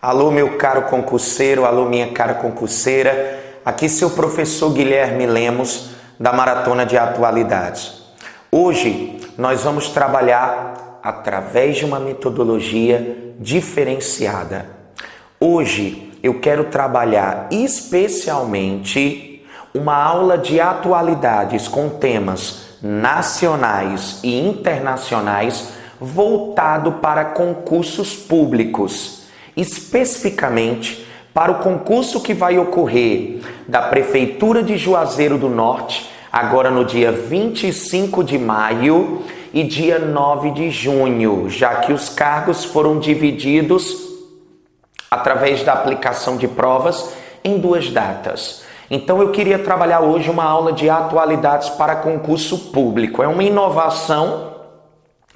Alô, meu caro concurseiro, alô, minha cara concurseira. Aqui seu professor Guilherme Lemos, da Maratona de Atualidades. Hoje nós vamos trabalhar através de uma metodologia diferenciada. Hoje eu quero trabalhar especialmente uma aula de atualidades com temas nacionais e internacionais voltado para concursos públicos, especificamente para o concurso que vai ocorrer da Prefeitura de Juazeiro do Norte, agora no dia 25 de maio e dia 9 de junho, já que os cargos foram divididos através da aplicação de provas em duas datas. Então eu queria trabalhar hoje uma aula de atualidades para concurso público. É uma inovação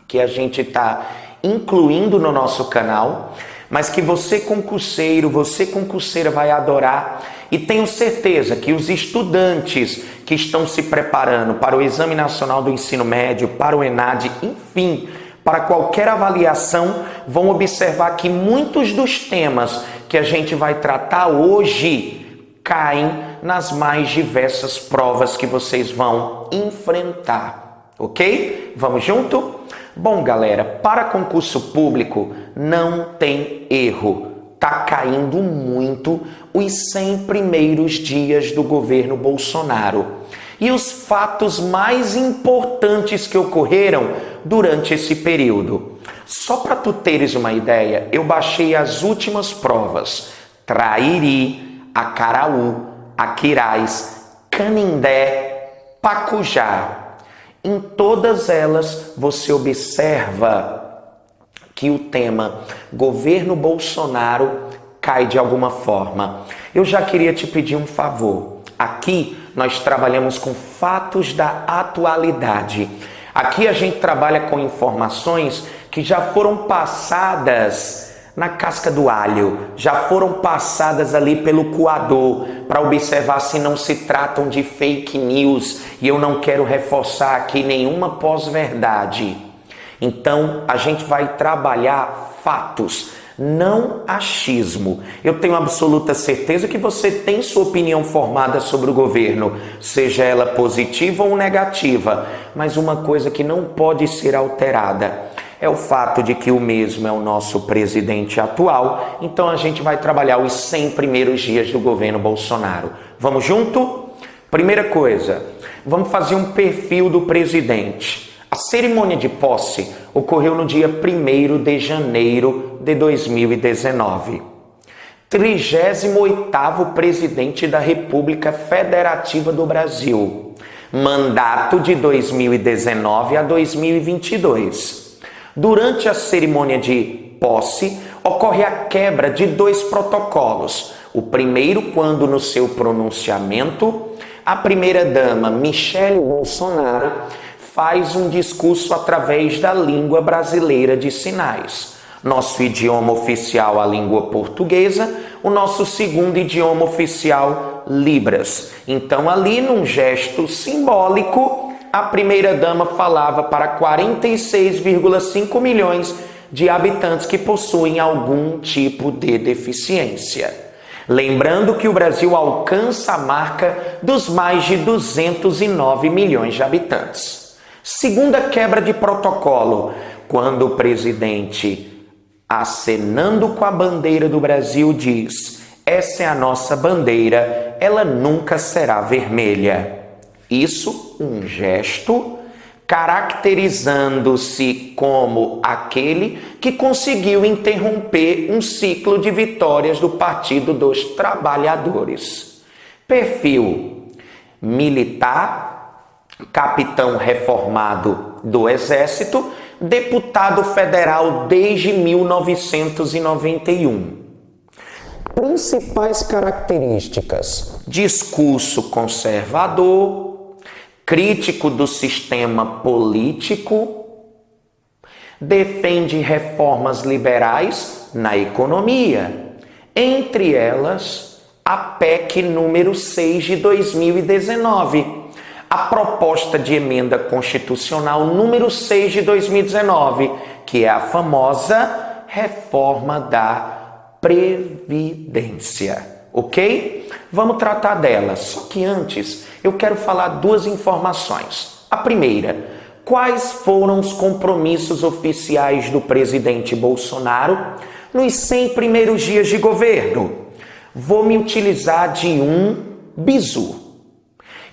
que a gente está incluindo no nosso canal, mas que você concurseiro, você concurseira vai adorar, e tenho certeza que os estudantes que estão se preparando para o Exame Nacional do Ensino Médio, para o ENAD, enfim, para qualquer avaliação, vão observar que muitos dos temas que a gente vai tratar hoje caem nas mais diversas provas que vocês vão enfrentar, ok? Vamos junto? Bom, galera, para concurso público não tem erro. Tá caindo muito os 100 primeiros dias do governo Bolsonaro. E os fatos mais importantes que ocorreram durante esse período. Só para tu teres uma ideia, eu baixei as últimas provas. Trairi, Acaraú, Aquiraz, Canindé, Pacujá. Em todas elas, você observa que o tema governo Bolsonaro cai de alguma forma. Eu já queria te pedir um favor. Aqui nós trabalhamos com fatos da atualidade. Aqui a gente trabalha com informações que já foram passadas na casca do alho, já foram passadas ali pelo coador, para observar se não se tratam de fake news, e eu não quero reforçar aqui nenhuma pós-verdade. Então, a gente vai trabalhar fatos, não achismo. Eu tenho absoluta certeza que você tem sua opinião formada sobre o governo, seja ela positiva ou negativa, mas uma coisa que não pode ser alterada é o fato de que o mesmo é o nosso presidente atual. Então a gente vai trabalhar os 100 primeiros dias do governo Bolsonaro. Vamos junto? Primeira coisa, vamos fazer um perfil do presidente. A cerimônia de posse ocorreu no dia 1º de janeiro de 2019. 38º presidente da República Federativa do Brasil. Mandato de 2019 a 2022. Durante a cerimônia de posse, ocorre a quebra de 2 protocolos. O primeiro, quando no seu pronunciamento, a primeira-dama Michele Bolsonaro faz um discurso através da língua brasileira de sinais. Nosso idioma oficial, a língua portuguesa, o nosso segundo idioma oficial, Libras. Então, ali, num gesto simbólico, a primeira-dama falava para 46,5 milhões de habitantes que possuem algum tipo de deficiência. Lembrando que o Brasil alcança a marca dos mais de 209 milhões de habitantes. Segunda quebra de protocolo, quando o presidente, acenando com a bandeira do Brasil, diz: "Essa é a nossa bandeira, ela nunca será vermelha." Isso, um gesto caracterizando-se como aquele que conseguiu interromper um ciclo de vitórias do Partido dos Trabalhadores. Perfil: militar, capitão reformado do Exército, deputado federal desde 1991. Principais características: discurso conservador, crítico do sistema político, defende reformas liberais na economia, entre elas a PEC número 6 de 2019, a proposta de emenda constitucional número 6 de 2019, que é a famosa reforma da previdência, ok? Vamos tratar dela, só que antes eu quero falar duas informações. A primeira, quais foram os compromissos oficiais do presidente Bolsonaro nos 100 primeiros dias de governo? Vou me utilizar de um bizu.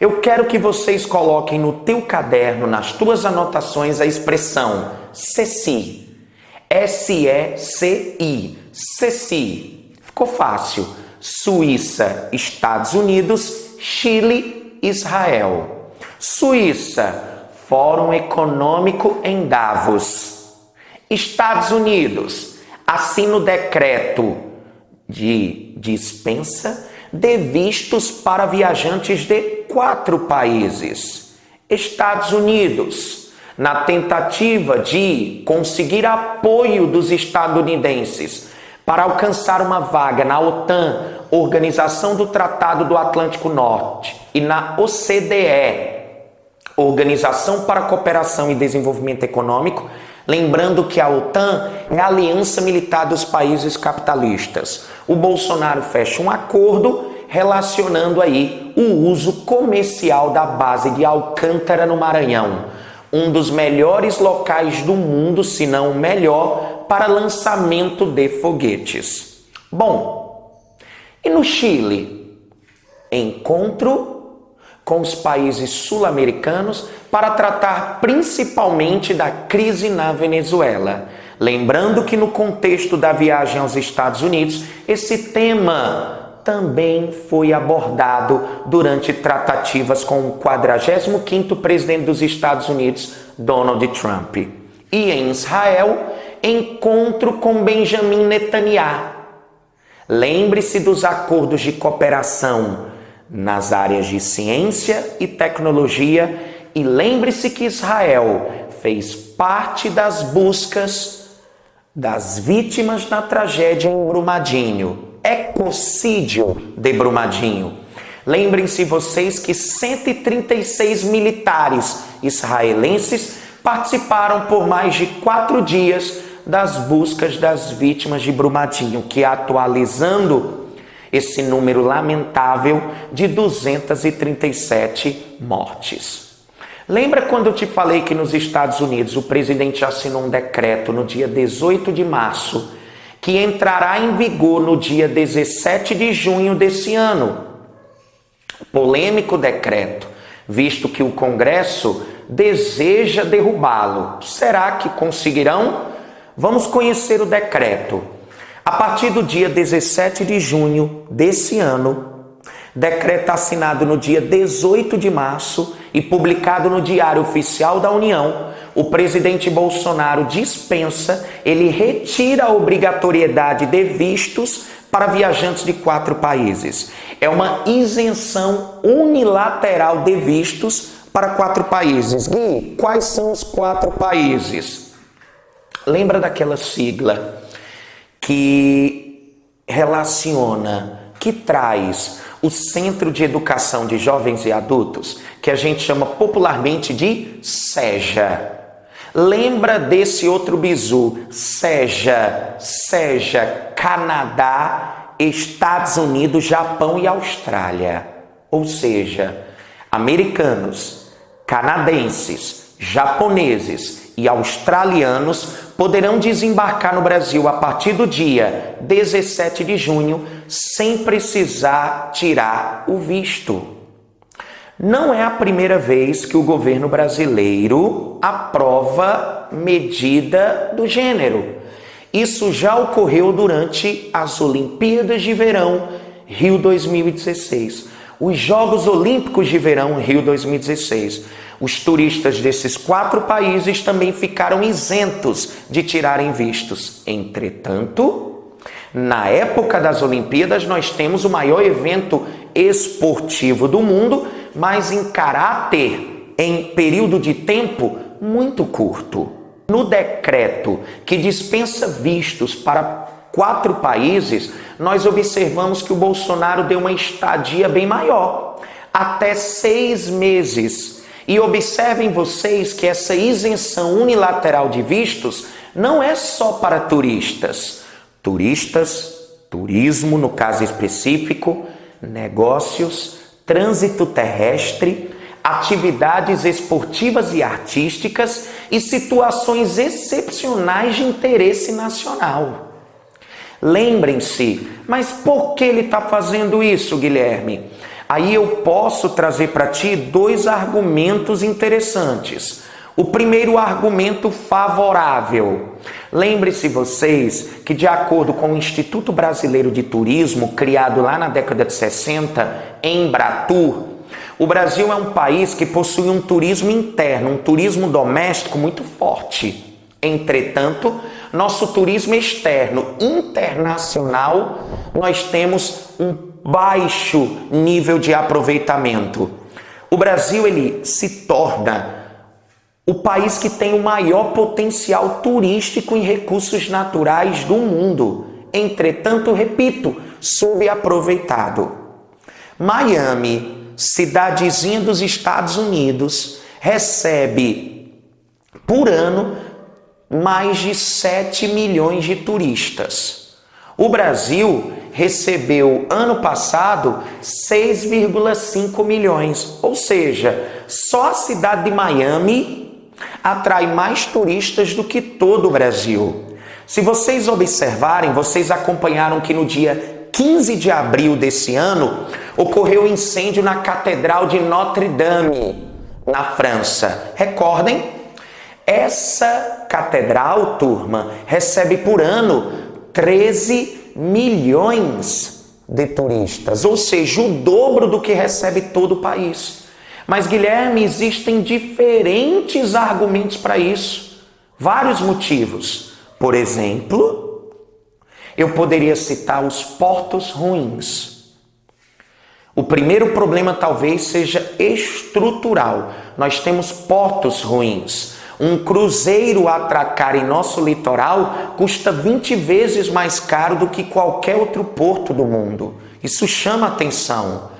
Eu quero que vocês coloquem no teu caderno, nas tuas anotações, a expressão SECI. S-E-C-I. SECI. Ficou fácil. Suíça, Estados Unidos, Chile, Israel. Suíça, Fórum Econômico em Davos. Estados Unidos, assina o decreto de dispensa de vistos para viajantes de 4 países. Estados Unidos, na tentativa de conseguir apoio dos estadunidenses para alcançar uma vaga na OTAN, Organização do Tratado do Atlântico Norte, e na OCDE, Organização para a Cooperação e Desenvolvimento Econômico, lembrando que a OTAN é a aliança militar dos países capitalistas. O Bolsonaro fecha um acordo relacionando aí o uso comercial da base de Alcântara no Maranhão, um dos melhores locais do mundo, se não o melhor, para lançamento de foguetes. Bom, e no Chile? Encontro com os países sul-americanos para tratar principalmente da crise na Venezuela. Lembrando que no contexto da viagem aos Estados Unidos, esse tema também foi abordado durante tratativas com o 45º presidente dos Estados Unidos, Donald Trump. E em Israel, encontro com Benjamin Netanyahu. Lembre-se dos acordos de cooperação nas áreas de ciência e tecnologia e lembre-se que Israel fez parte das buscas das vítimas na tragédia em Brumadinho, ecocídio de Brumadinho. Lembrem-se vocês que 136 militares israelenses participaram por mais de 4 dias das buscas das vítimas de Brumadinho, que atualizando esse número lamentável de 237 mortes. Lembra quando eu te falei que nos Estados Unidos o presidente assinou um decreto no dia 18 de março, que entrará em vigor no dia 17 de junho desse ano? Polêmico decreto, visto que o Congresso deseja derrubá-lo. Será que conseguirão? Vamos conhecer o decreto. A partir do dia 17 de junho desse ano, decreto assinado no dia 18 de março e publicado no Diário Oficial da União, o presidente Bolsonaro dispensa, ele retira a obrigatoriedade de vistos para viajantes de 4 países. É uma isenção unilateral de vistos para 4 países. Gui, quais são os 4 países? Lembra daquela sigla que relaciona, que traz o Centro de Educação de Jovens e Adultos, que a gente chama popularmente de SEJA. Lembra desse outro bizu, SEJA, Canadá, Estados Unidos, Japão e Austrália. Ou seja, americanos, canadenses, japoneses e australianos poderão desembarcar no Brasil a partir do dia 17 de junho sem precisar tirar o visto. Não é a primeira vez que o governo brasileiro aprova medida do gênero. Isso já ocorreu durante as Olimpíadas de Verão Rio 2016, os Jogos Olímpicos de Verão Rio 2016. Os turistas desses 4 países também ficaram isentos de tirarem vistos. Entretanto, na época das Olimpíadas, nós temos o maior evento esportivo do mundo, mas em caráter, em período de tempo muito curto. No decreto que dispensa vistos para 4 países, nós observamos que o Bolsonaro deu uma estadia bem maior, até 6 meses. E observem vocês que essa isenção unilateral de vistos não é só para turistas. Turistas, Turismo, no caso específico, negócios, trânsito terrestre, atividades esportivas e artísticas e situações excepcionais de interesse nacional. Lembrem-se, mas por que ele está fazendo isso, Guilherme? Aí eu posso trazer para ti dois argumentos interessantes. O primeiro argumento favorável. Lembre-se vocês que, de acordo com o Instituto Brasileiro de Turismo, criado lá na década de 60, em Embratur, o Brasil é um país que possui um turismo interno, um turismo doméstico muito forte. Entretanto, nosso turismo externo, internacional, nós temos um baixo nível de aproveitamento. O Brasil, ele se torna o país que tem o maior potencial turístico em recursos naturais do mundo. Entretanto, repito, subaproveitado. Miami, cidadezinha dos Estados Unidos, recebe por ano mais de 7 milhões de turistas. O Brasil recebeu ano passado 6,5 milhões, ou seja, só a cidade de Miami atrai mais turistas do que todo o Brasil. Se vocês observarem, vocês acompanharam que no dia 15 de abril desse ano ocorreu um incêndio na Catedral de Notre Dame, na França. Recordem? Essa catedral, turma, recebe por ano 13 milhões de turistas, ou seja, o dobro do que recebe todo o país. Mas, Guilherme, existem diferentes argumentos para isso, vários motivos. Por exemplo, eu poderia citar os portos ruins. O primeiro problema talvez seja estrutural. Nós temos portos ruins. Um cruzeiro atracar em nosso litoral custa 20 vezes mais caro do que qualquer outro porto do mundo. Isso chama atenção.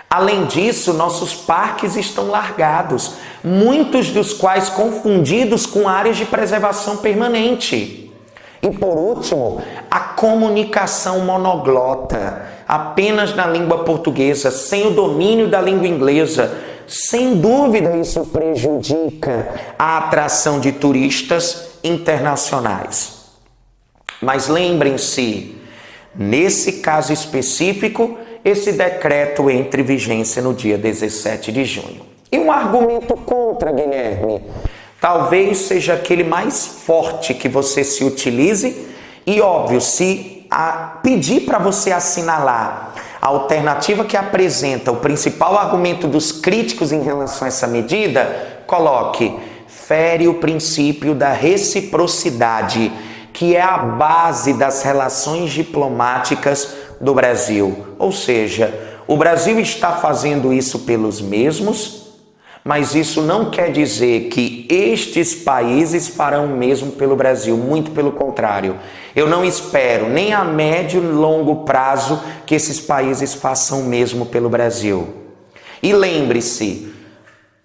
Além disso, nossos parques estão largados, muitos dos quais confundidos com áreas de preservação permanente. E por último, a comunicação monoglota, apenas na língua portuguesa, sem o domínio da língua inglesa. Sem dúvida, isso prejudica a atração de turistas internacionais. Mas lembrem-se, nesse caso específico, esse decreto entra em vigência no dia 17 de junho. E um argumento contra, Guilherme, talvez seja aquele mais forte que você se utilize e, óbvio, se pedir para você assinalar a alternativa que apresenta o principal argumento dos críticos em relação a essa medida, coloque: fere o princípio da reciprocidade, que é a base das relações diplomáticas do Brasil. Ou seja, o Brasil está fazendo isso pelos mesmos, mas isso não quer dizer que estes países farão o mesmo pelo Brasil, muito pelo contrário. Eu não espero nem a médio e longo prazo que esses países façam o mesmo pelo Brasil. E lembre-se,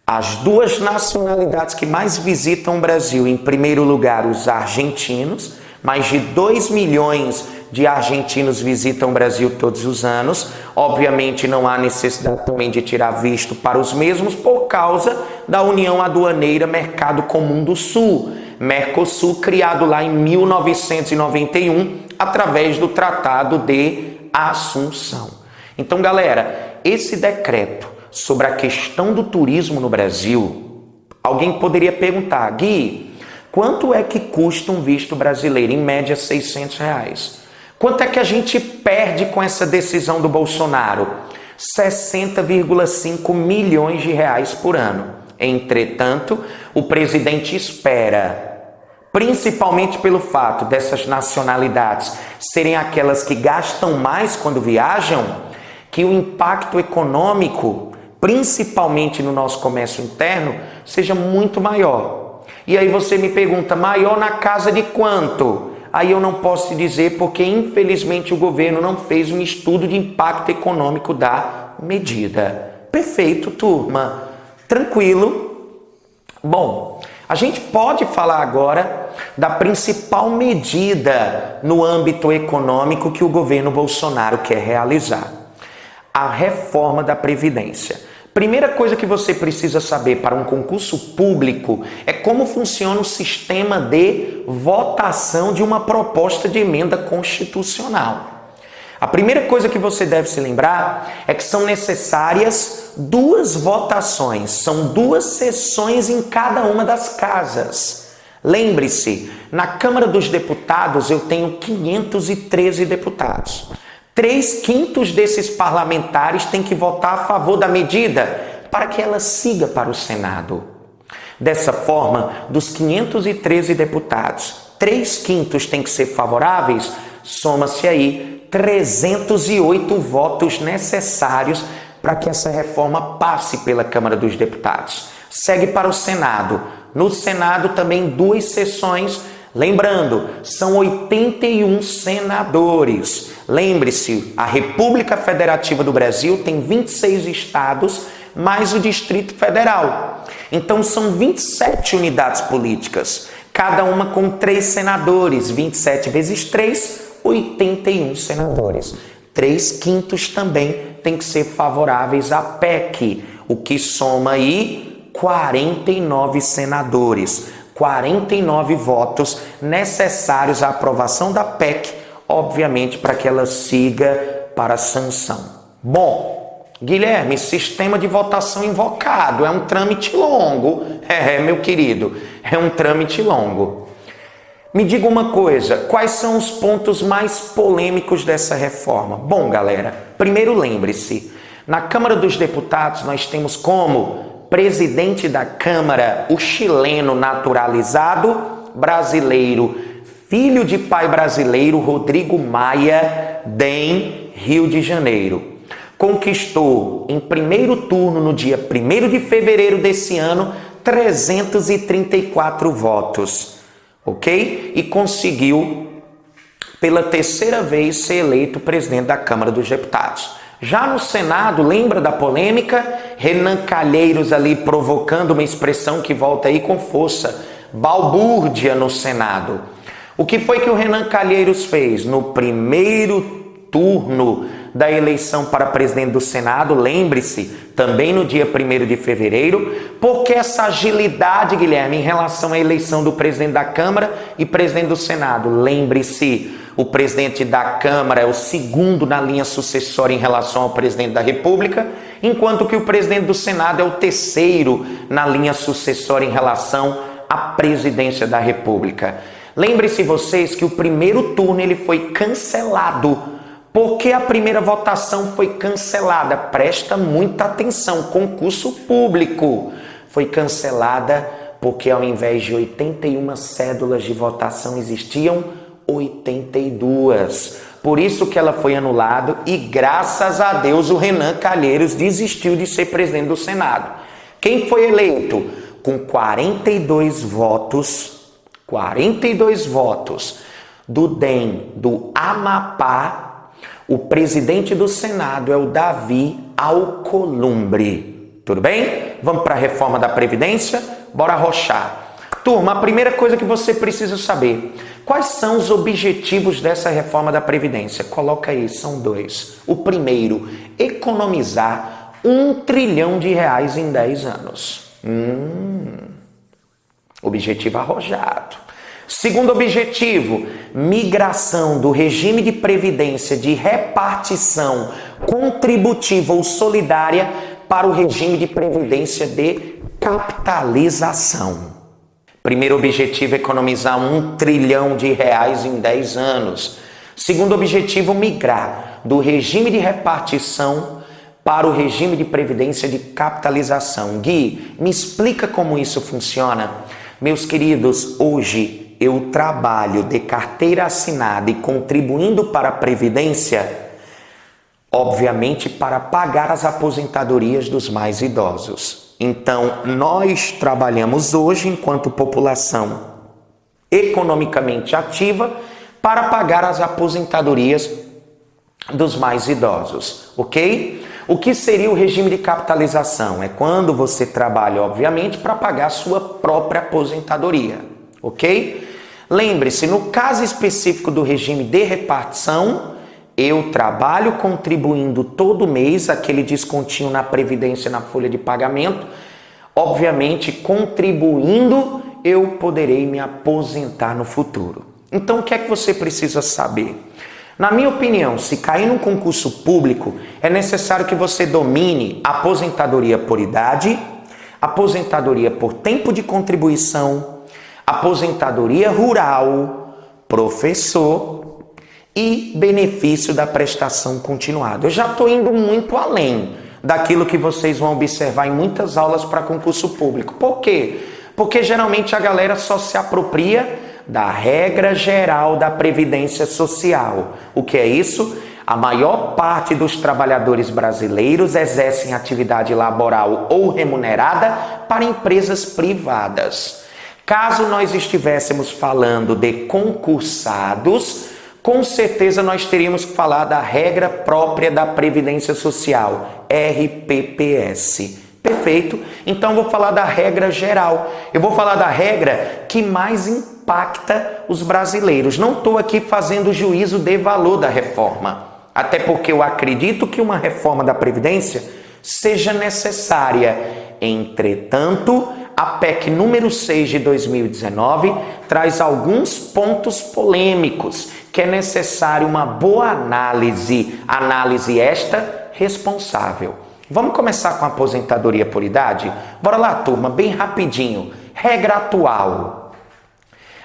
as duas nacionalidades que mais visitam o Brasil, em primeiro lugar, os argentinos, mais de 2 milhões de argentinos visitam o Brasil todos os anos. Obviamente não há necessidade também de tirar visto para os mesmos por causa da União Aduaneira Mercado Comum do Sul, Mercosul, criado lá em 1991 através do Tratado de Assunção. Então, galera, esse decreto sobre a questão do turismo no Brasil, alguém poderia perguntar: Gui, quanto é que custa um visto brasileiro? Em média, R$600. Quanto é que a gente perde com essa decisão do Bolsonaro? 60,5 milhões de reais por ano. Entretanto, o presidente espera, principalmente pelo fato dessas nacionalidades serem aquelas que gastam mais quando viajam, que o impacto econômico, principalmente no nosso comércio interno, seja muito maior. E aí você me pergunta: maior na casa de quanto? Aí eu não posso te dizer, porque infelizmente o governo não fez um estudo de impacto econômico da medida. Perfeito, turma. Tranquilo? Bom, A gente pode falar agora da principal medida no âmbito econômico que o governo Bolsonaro quer realizar: a reforma da Previdência. Primeira coisa que você precisa saber para um concurso público é como funciona o sistema de votação de uma proposta de emenda constitucional. A primeira coisa que você deve se lembrar é que são necessárias 2 votações, são 2 sessões em cada uma das casas. Lembre-se, na Câmara dos Deputados eu tenho 513 deputados. 3/5 desses parlamentares têm que votar a favor da medida para que ela siga para o Senado. Dessa forma, dos 513 deputados, 3/5 têm que ser favoráveis, soma-se aí 308 votos necessários para que essa reforma passe pela Câmara dos Deputados. Segue para o Senado. No Senado também 2 sessões. Lembrando, são 81 senadores. Lembre-se, a República Federativa do Brasil tem 26 estados, mais o Distrito Federal. Então são 27 unidades políticas, cada uma com 3 senadores. 27 vezes 3, 81 senadores. 3/5 também tem que ser favoráveis à PEC, o que soma aí 49 senadores. 49 votos necessários à aprovação da PEC, obviamente para que ela siga para a sanção. Bom, Guilherme, sistema de votação invocado, é um trâmite longo. Meu querido, é um trâmite longo. Me diga uma coisa, quais são os pontos mais polêmicos dessa reforma? Bom, galera, primeiro lembre-se, na Câmara dos Deputados nós temos como presidente da Câmara o chileno naturalizado brasileiro, filho de pai brasileiro, Rodrigo Maia, DEM, Rio de Janeiro. Conquistou em primeiro turno, no dia 1º de fevereiro desse ano, 334 votos, ok? E conseguiu, pela 3ª vez, ser eleito presidente da Câmara dos Deputados. Já no Senado, lembra da polêmica? Renan Calheiros ali provocando uma expressão que volta aí com força, balbúrdia no Senado. O que foi que o Renan Calheiros fez? No primeiro turno da eleição para presidente do Senado, lembre-se, também no dia 1º de fevereiro, porque essa agilidade, Guilherme, em relação à eleição do presidente da Câmara e presidente do Senado? Lembre-se, o presidente da Câmara é o 2º na linha sucessória em relação ao presidente da República, enquanto que o presidente do Senado é o 3º na linha sucessória em relação à presidência da República. Lembre-se vocês que o primeiro turno ele foi cancelado. Por que a primeira votação foi cancelada? Presta muita atenção, concurso público. Foi cancelada porque ao invés de 81 cédulas de votação existiam 82. Por isso que ela foi anulada e graças a Deus o Renan Calheiros desistiu de ser presidente do Senado. Quem foi eleito? Com 42 votos do DEM do Amapá, o presidente do Senado é o Davi Alcolumbre. Tudo bem? Vamos para a reforma da Previdência? Bora arrochar. Turma, a primeira coisa que você precisa saber, quais são os objetivos dessa reforma da Previdência? Coloca aí, são 2. O primeiro, economizar R$1 trilhão em 10 anos. Objetivo arrojado. Segundo objetivo, migração do regime de previdência de repartição contributiva ou solidária para o regime de previdência de capitalização. Primeiro objetivo, economizar R$1 trilhão em 10 anos. Segundo objetivo, migrar do regime de repartição para o regime de previdência de capitalização. Gui, me explica como isso funciona? Meus queridos, hoje eu trabalho de carteira assinada e contribuindo para a Previdência, obviamente para pagar as aposentadorias dos mais idosos. Então, nós trabalhamos hoje enquanto população economicamente ativa para pagar as aposentadorias dos mais idosos, ok? O que seria o regime de capitalização? É quando você trabalha, obviamente, para pagar a sua própria aposentadoria, ok? Lembre-se, no caso específico do regime de repartição, eu trabalho contribuindo todo mês aquele descontinho na previdência na folha de pagamento. Obviamente, contribuindo, eu poderei me aposentar no futuro. Então, o que é que você precisa saber? Na minha opinião, se cair num concurso público, é necessário que você domine aposentadoria por idade, aposentadoria por tempo de contribuição, aposentadoria rural, professor e benefício da prestação continuada. Eu já estou indo muito além daquilo que vocês vão observar em muitas aulas para concurso público. Por quê? Porque geralmente a galera só se apropria da regra geral da Previdência Social. O que é isso? A maior parte dos trabalhadores brasileiros exercem atividade laboral ou remunerada para empresas privadas. Caso nós estivéssemos falando de concursados, com certeza nós teríamos que falar da regra própria da Previdência Social, RPPS. Perfeito? Então eu vou falar da regra geral. Eu vou falar da regra que mais impacta os brasileiros. Não estou aqui fazendo juízo de valor da reforma. Até porque eu acredito que uma reforma da Previdência seja necessária. Entretanto, a PEC número 6 de 2019 traz alguns pontos polêmicos que é necessário uma boa análise esta responsável. Vamos começar com a aposentadoria por idade? Bora lá, turma, bem rapidinho. Regra atual.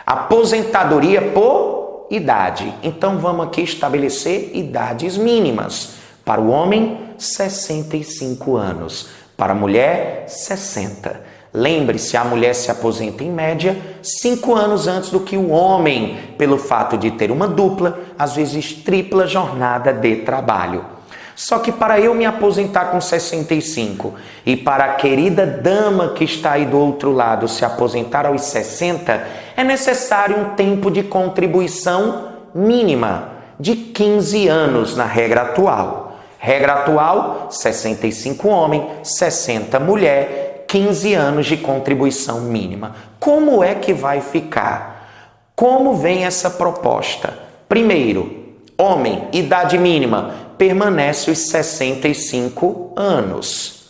Aposentadoria por idade. Então vamos aqui estabelecer idades mínimas. Para o homem, 65 anos. Para a mulher, 60. Lembre-se, a mulher se aposenta em média 5 anos antes do que o homem, pelo fato de ter uma dupla, às vezes tripla jornada de trabalho. Só que para eu me aposentar com 65 e para a querida dama que está aí do outro lado se aposentar aos 60, é necessário um tempo de contribuição mínima de 15 anos na regra atual. Regra atual, 65 homem, 60 mulher, 15 anos de contribuição mínima. Como é que vai ficar? Como vem essa proposta? Primeiro, homem, idade mínima, permanece os 65 anos.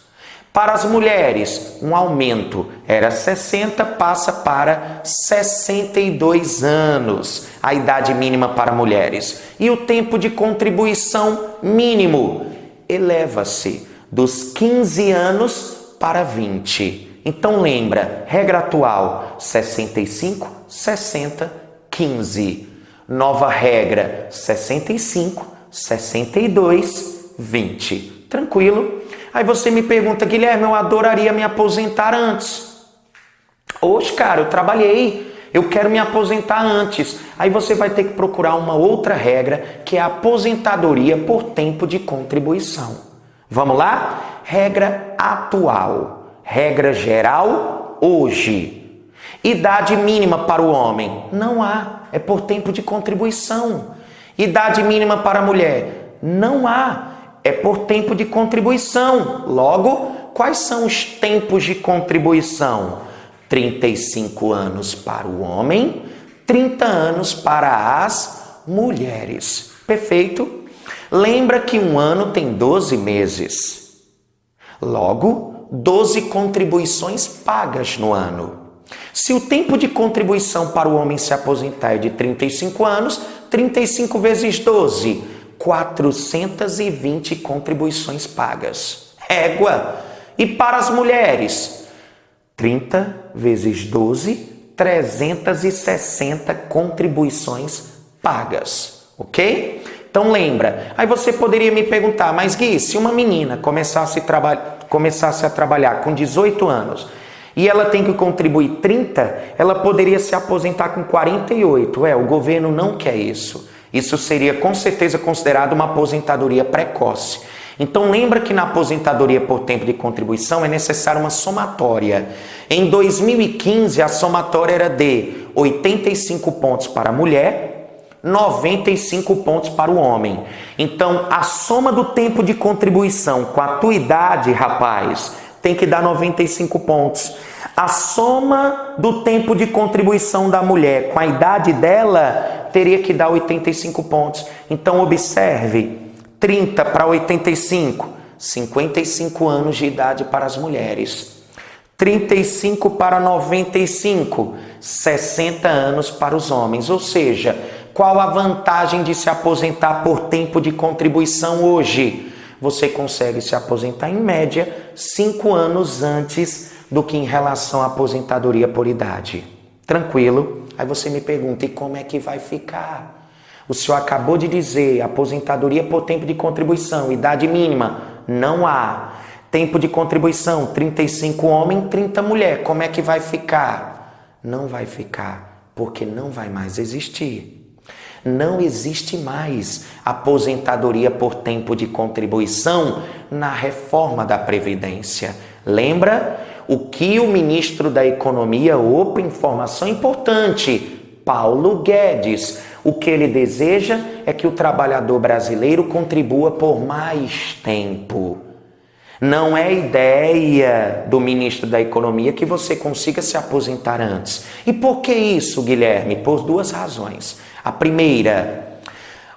Para as mulheres, um aumento era 60, passa para 62 anos, a idade mínima para mulheres. E o tempo de contribuição mínimo eleva-se dos 15 anos para 20. Então lembra, regra atual, 65, 60, 15. Nova regra, 65, 62, 20. Tranquilo? Aí você me pergunta, Guilherme, eu adoraria me aposentar antes. Oxe, cara, eu trabalhei, eu quero me aposentar antes. Aí você vai ter que procurar uma outra regra, que é a aposentadoria por tempo de contribuição. Vamos lá? Regra atual. Regra geral, hoje. Idade mínima para o homem? Não há, é por tempo de contribuição. Idade mínima para a mulher? Não há, é por tempo de contribuição. Logo, quais são os tempos de contribuição? 35 anos para o homem, 30 anos para as mulheres. Perfeito? Lembra que um ano tem 12 meses. Logo, 12 contribuições pagas no ano. Se o tempo de contribuição para o homem se aposentar é de 35 anos, 35 vezes 12, 420 contribuições pagas. Égua! E para as mulheres, 30 vezes 12, 360 contribuições pagas. Ok? Então lembra. Aí você poderia me perguntar, mas Gui, se uma menina começasse a trabalhar com 18 anos e ela tem que contribuir 30, ela poderia se aposentar com 48. O governo não quer isso. Isso seria com certeza considerado uma aposentadoria precoce. Então lembra que na aposentadoria por tempo de contribuição é necessária uma somatória. Em 2015 a somatória era de 85 pontos para a mulher, 95 pontos para o homem. Então, a soma do tempo de contribuição com a tua idade, rapaz, tem que dar 95 pontos. A soma do tempo de contribuição da mulher com a idade dela teria que dar 85 pontos. Então, observe, 30 para 85, 55 anos de idade para as mulheres. 35 para 95, 60 anos para os homens. Ou seja, qual a vantagem de se aposentar por tempo de contribuição hoje? Você consegue se aposentar em média 5 anos antes do que em relação à aposentadoria por idade. Tranquilo? Aí você me pergunta, e como é que vai ficar? O senhor acabou de dizer, aposentadoria por tempo de contribuição, idade mínima, não há. Tempo de contribuição, 35 homem, 30 mulher. Como é que vai ficar? Não vai ficar, porque não vai mais existir. Não existe mais aposentadoria por tempo de contribuição na reforma da Previdência. Lembra o que o ministro da Economia, opa, informação importante, Paulo Guedes, o que ele deseja é que o trabalhador brasileiro contribua por mais tempo. Não é ideia do ministro da Economia que você consiga se aposentar antes. E por que isso, Guilherme? Por duas razões. A primeira,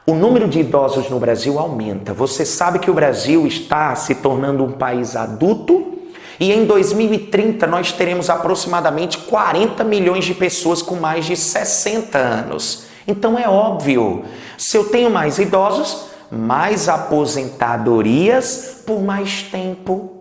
o número de idosos no Brasil aumenta. Você sabe que o Brasil está se tornando um país adulto e em 2030 nós teremos aproximadamente 40 milhões de pessoas com mais de 60 anos. Então é óbvio, se eu tenho mais idosos, mais aposentadorias por mais tempo.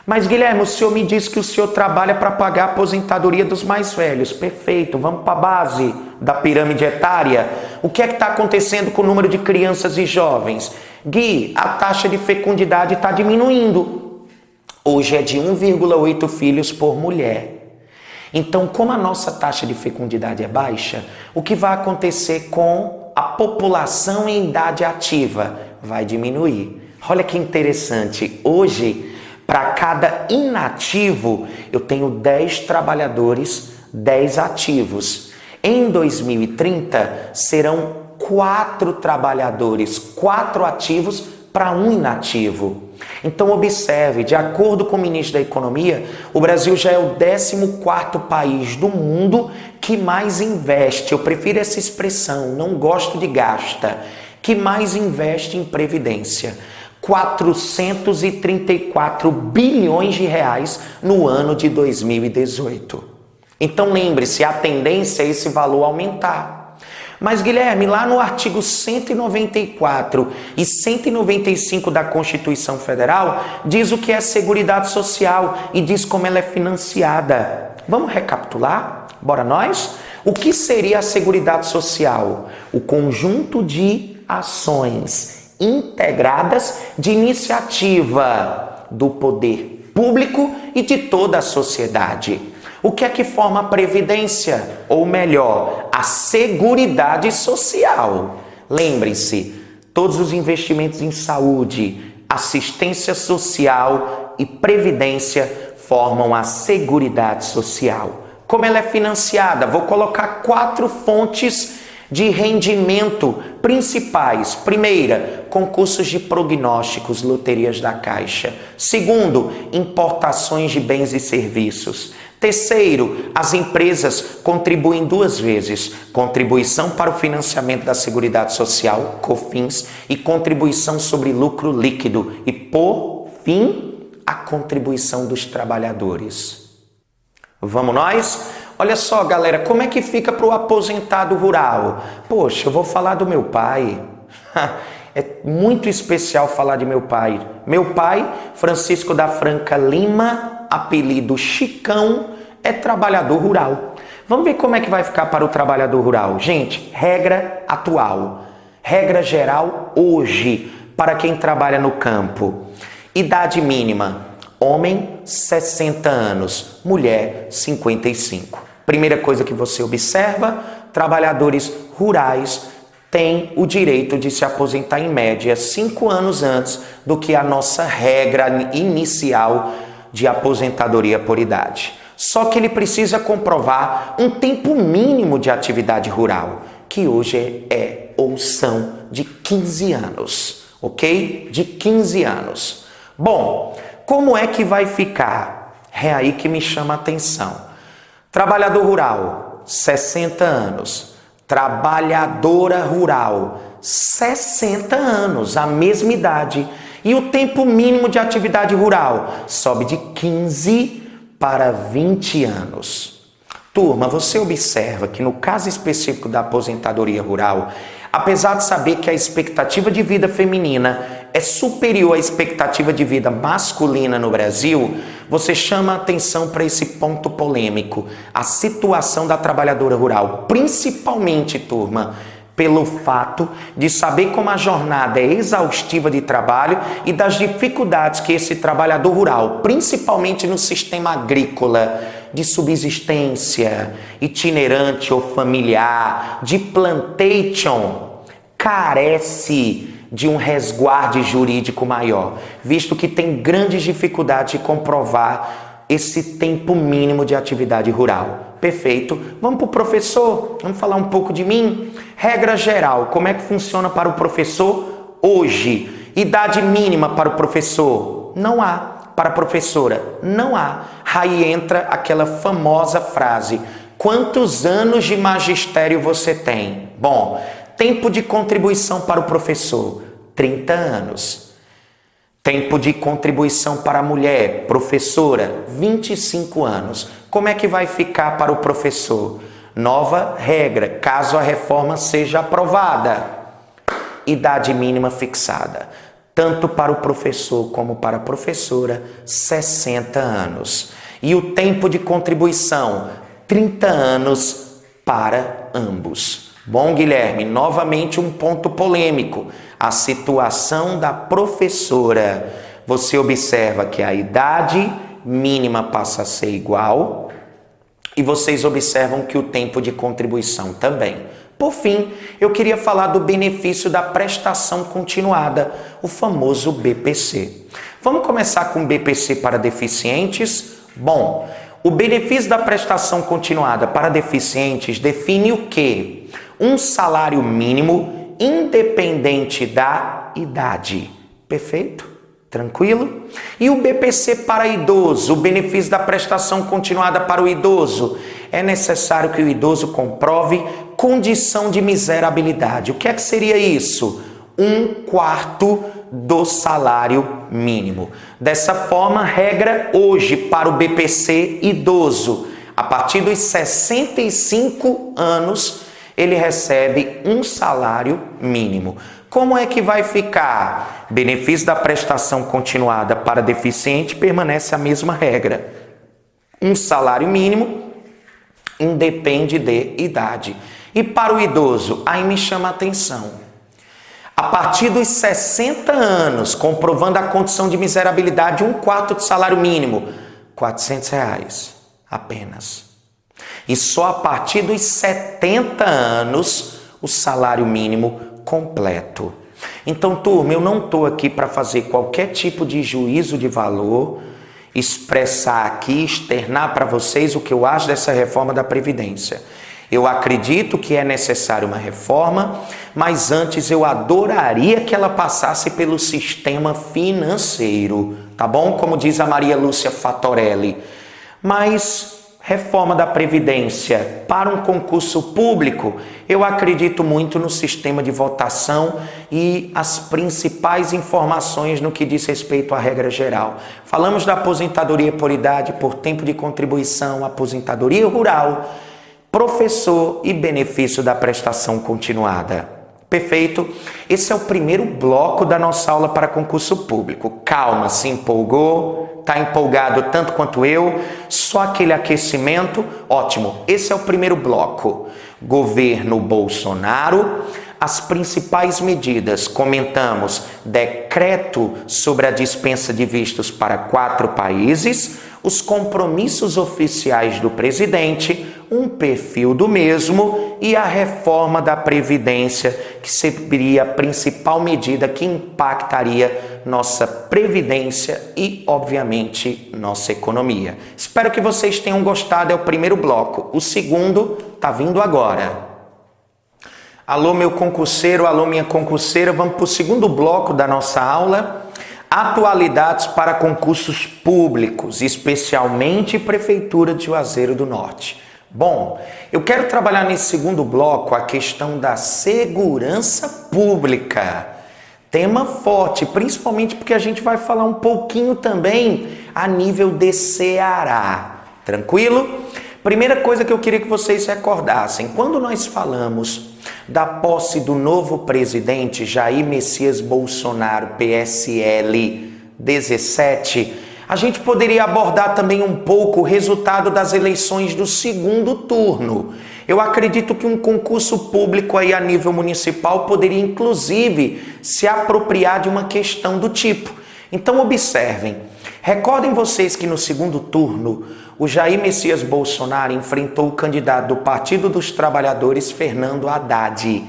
Mas Guilherme, o senhor me disse que o senhor trabalha para pagar a aposentadoria dos mais velhos. Perfeito, vamos para a base da pirâmide etária. O que é que está acontecendo com o número de crianças e jovens? Gui, a taxa de fecundidade está diminuindo. Hoje é de 1,8 filhos por mulher. Então, como a nossa taxa de fecundidade é baixa, o que vai acontecer com a população em idade ativa? Vai diminuir. Olha que interessante, hoje, para cada inativo, eu tenho 10 trabalhadores, 10 ativos. Em 2030, serão 4 trabalhadores, 4 ativos para 1 inativo. Então, observe, de acordo com o ministro da Economia, o Brasil já é o 14º país do mundo que mais investe. Eu prefiro essa expressão, não gosto de gasta. Que mais investe em previdência. 434 bilhões de reais no ano de 2018. Então lembre-se, a tendência é esse valor aumentar. Mas Guilherme, lá no artigo 194 e 195 da Constituição Federal, diz o que é Seguridade Social e diz como ela é financiada. Vamos recapitular? Bora nós? O que seria a Seguridade Social? O conjunto de ações integradas de iniciativa do poder público e de toda a sociedade. O que é que forma a Previdência? Ou melhor, a Seguridade Social. Lembrem-se, todos os investimentos em saúde, assistência social e previdência formam a Seguridade Social. Como ela é financiada? Vou colocar 4 fontes de rendimento principais. Primeira, concursos de prognósticos, loterias da Caixa. Segundo, importações de bens e serviços. Terceiro, as empresas contribuem 2 vezes. Contribuição para o financiamento da Seguridade Social, COFINS, e contribuição sobre lucro líquido. E, por fim, a contribuição dos trabalhadores. Vamos nós? Olha só, galera, como é que fica para o aposentado rural? Poxa, eu vou falar do meu pai. É muito especial falar de meu pai. Meu pai, Francisco da Franca Lima, apelido Chicão, é trabalhador rural. Vamos ver como é que vai ficar para o trabalhador rural. Gente, regra atual. Regra geral hoje, para quem trabalha no campo. Idade mínima. Homem, 60 anos. Mulher, 55. Primeira coisa que você observa, trabalhadores rurais têm o direito de se aposentar em média 5 anos antes do que a nossa regra inicial de aposentadoria por idade. Só que ele precisa comprovar um tempo mínimo de atividade rural, que hoje ou são de 15 anos, ok? De 15 anos. Bom, como é que vai ficar? É aí que me chama a atenção. Trabalhador rural, 60 anos. Trabalhadora rural, 60 anos, a mesma idade. E o tempo mínimo de atividade rural sobe de 15 para 20 anos. Turma, você observa que no caso específico da aposentadoria rural, apesar de saber que a expectativa de vida feminina é superior à expectativa de vida masculina no Brasil, você chama a atenção para esse ponto polêmico, a situação da trabalhadora rural, principalmente, turma, pelo fato de saber como a jornada é exaustiva de trabalho e das dificuldades que esse trabalhador rural, principalmente no sistema agrícola, de subsistência, itinerante ou familiar, de plantation, carece de um resguardo jurídico maior, visto que tem grandes dificuldades de comprovar esse tempo mínimo de atividade rural. Perfeito. Vamos para o professor, vamos falar um pouco de mim. Regra geral, como é que funciona para o professor hoje? Idade mínima para o professor? Não há. Para a professora? Não há. Aí entra aquela famosa frase: quantos anos de magistério você tem? Bom, tempo de contribuição para o professor, 30 anos. Tempo de contribuição para a mulher, professora, 25 anos. Como é que vai ficar para o professor? Nova regra, caso a reforma seja aprovada. Idade mínima fixada. Tanto para o professor como para a professora, 60 anos. E o tempo de contribuição, 30 anos para ambos. Bom, Guilherme, novamente um ponto polêmico. A situação da professora. Você observa que a idade mínima passa a ser igual e vocês observam que o tempo de contribuição também. Por fim, eu queria falar do benefício da prestação continuada, o famoso BPC. Vamos começar com o BPC para deficientes? Bom, o benefício da prestação continuada para deficientes define o quê? Um salário mínimo independente da idade. Perfeito? Tranquilo? E o BPC para idoso, o benefício da prestação continuada para o idoso? É necessário que o idoso comprove condição de miserabilidade. O que é que seria isso? 1/4 do salário mínimo. Dessa forma, regra hoje para o BPC idoso, a partir dos 65 anos, ele recebe um salário mínimo. Como é que vai ficar? Benefício da prestação continuada para deficiente permanece a mesma regra. Um salário mínimo independe de idade. E para o idoso, aí me chama a atenção. A partir dos 60 anos, comprovando a condição de miserabilidade, 1/4 de salário mínimo, R$400 apenas. E só a partir dos 70 anos, o salário mínimo completo. Então, turma, eu não estou aqui para fazer qualquer tipo de juízo de valor, expressar aqui, externar para vocês o que eu acho dessa reforma da Previdência. Eu acredito que é necessária uma reforma, mas antes eu adoraria que ela passasse pelo sistema financeiro, tá bom? Como diz a Maria Lúcia Fatorelli. Mas reforma da Previdência para um concurso público, eu acredito muito no sistema de votação e as principais informações no que diz respeito à regra geral. Falamos da aposentadoria por idade, por tempo de contribuição, aposentadoria rural, professor e benefício da prestação continuada. Perfeito? Esse é o primeiro bloco da nossa aula para concurso público. Calma, se empolgou? Está empolgado tanto quanto eu? Só aquele aquecimento? Ótimo. Esse é o primeiro bloco. Governo Bolsonaro, as principais medidas. Comentamos decreto sobre a dispensa de vistos para 4 países, os compromissos oficiais do presidente, um perfil do mesmo e a reforma da Previdência, que seria a principal medida que impactaria nossa Previdência e, obviamente, nossa economia. Espero que vocês tenham gostado, é o primeiro bloco. O segundo está vindo agora. Alô, meu concurseiro, alô, minha concurseira. Vamos para o segundo bloco da nossa aula. Atualidades para concursos públicos, especialmente Prefeitura de Juazeiro do Norte. Bom, eu quero trabalhar nesse segundo bloco a questão da segurança pública. Tema forte, principalmente porque a gente vai falar um pouquinho também a nível de Ceará. Tranquilo? Primeira coisa que eu queria que vocês recordassem, quando nós falamos da posse do novo presidente Jair Messias Bolsonaro, PSL 17, a gente poderia abordar também um pouco o resultado das eleições do segundo turno. Eu acredito que um concurso público aí a nível municipal poderia inclusive se apropriar de uma questão do tipo. Então observem, recordem vocês que no segundo turno o Jair Messias Bolsonaro enfrentou o candidato do Partido dos Trabalhadores, Fernando Haddad.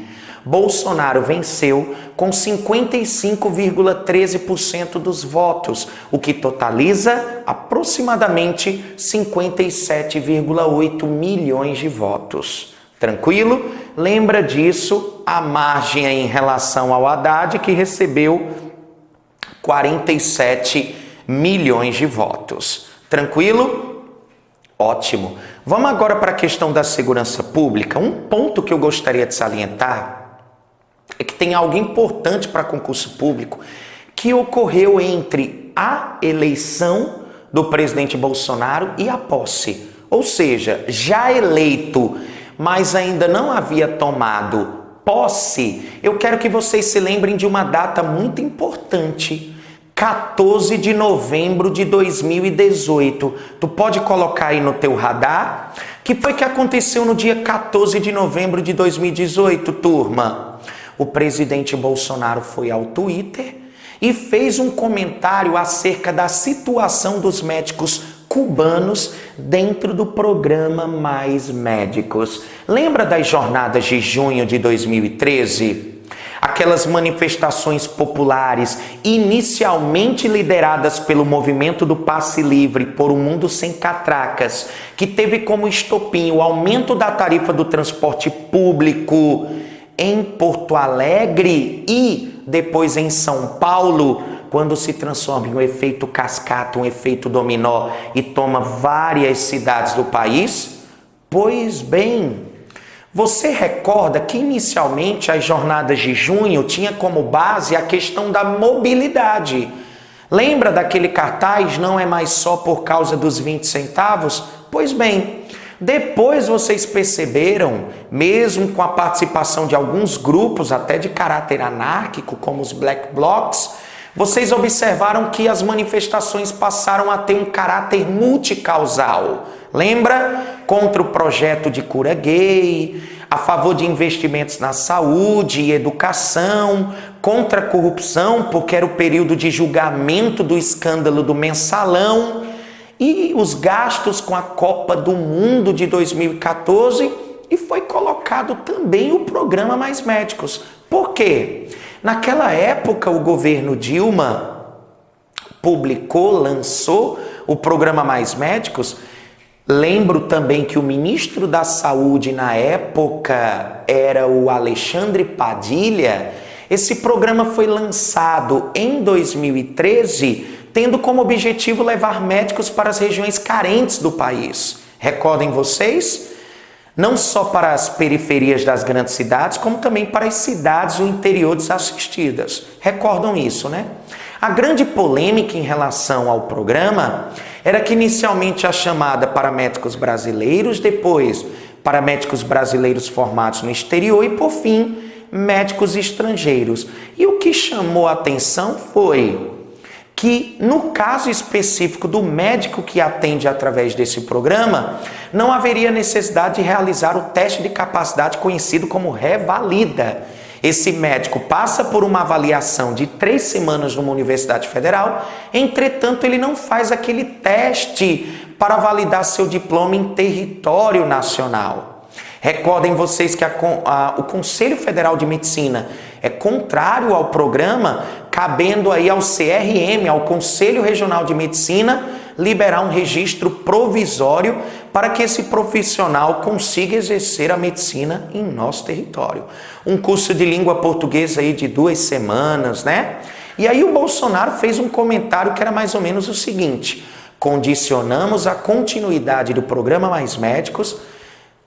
Bolsonaro venceu com 55,13% dos votos, o que totaliza aproximadamente 57,8 milhões de votos. Tranquilo? Lembra disso a margem em relação ao Haddad, que recebeu 47 milhões de votos. Tranquilo? Ótimo. Vamos agora para a questão da segurança pública. Um ponto que eu gostaria de salientar é que tem algo importante para concurso público que ocorreu entre a eleição do presidente Bolsonaro e a posse. Ou seja, já eleito, mas ainda não havia tomado posse, eu quero que vocês se lembrem de uma data muito importante. 14 de novembro de 2018. Tu pode colocar aí no teu radar? O que foi que aconteceu no dia 14 de novembro de 2018, turma? O presidente Bolsonaro foi ao Twitter e fez um comentário acerca da situação dos médicos cubanos dentro do programa Mais Médicos. Lembra das jornadas de junho de 2013? Aquelas manifestações populares inicialmente lideradas pelo movimento do Passe Livre por um mundo sem catracas, que teve como estopim o aumento da tarifa do transporte público em Porto Alegre e depois em São Paulo, quando se transforma em um efeito cascata, um efeito dominó e toma várias cidades do país? Pois bem, você recorda que inicialmente as jornadas de junho tinha como base a questão da mobilidade. Lembra daquele cartaz, não é mais só por causa dos 20 centavos? Pois bem, depois vocês perceberam, mesmo com a participação de alguns grupos, até de caráter anárquico, como os Black Blocs, vocês observaram que as manifestações passaram a ter um caráter multicausal. Lembra? Contra o projeto de cura gay, a favor de investimentos na saúde e educação, contra a corrupção, porque era o período de julgamento do escândalo do Mensalão, e os gastos com a Copa do Mundo de 2014, e foi colocado também o programa Mais Médicos. Por quê? Naquela época, o governo Dilma lançou o programa Mais Médicos. Lembro também que o ministro da Saúde na época era o Alexandre Padilha. Esse programa foi lançado em 2013, tendo como objetivo levar médicos para as regiões carentes do país. Recordem vocês? Não só para as periferias das grandes cidades, como também para as cidades do interior desassistidas. Recordam isso, né? A grande polêmica em relação ao programa era que inicialmente a chamada para médicos brasileiros, depois para médicos brasileiros formados no exterior e, por fim, médicos estrangeiros. E o que chamou a atenção foi que, no caso específico do médico que atende através desse programa, não haveria necessidade de realizar o teste de capacidade conhecido como revalida. Esse médico passa por uma avaliação de 3 semanas numa universidade federal, entretanto ele não faz aquele teste para validar seu diploma em território nacional. Recordem vocês que o Conselho Federal de Medicina é contrário ao programa, cabendo aí ao CRM, ao Conselho Regional de Medicina, liberar um registro provisório para que esse profissional consiga exercer a medicina em nosso território. Um curso de língua portuguesa aí de 2 semanas, né? E aí o Bolsonaro fez um comentário que era mais ou menos o seguinte: condicionamos a continuidade do programa Mais Médicos,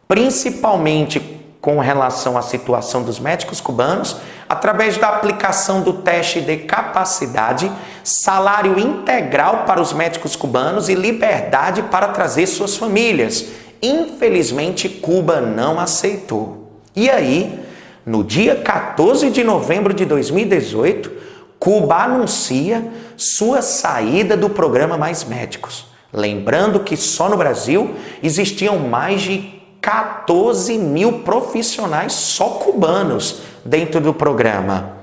principalmente com relação à situação dos médicos cubanos, através da aplicação do teste de capacidade, salário integral para os médicos cubanos e liberdade para trazer suas famílias. Infelizmente, Cuba não aceitou. E aí, no dia 14 de novembro de 2018, Cuba anuncia sua saída do programa Mais Médicos. Lembrando que só no Brasil existiam mais de 14 mil profissionais só cubanos dentro do programa.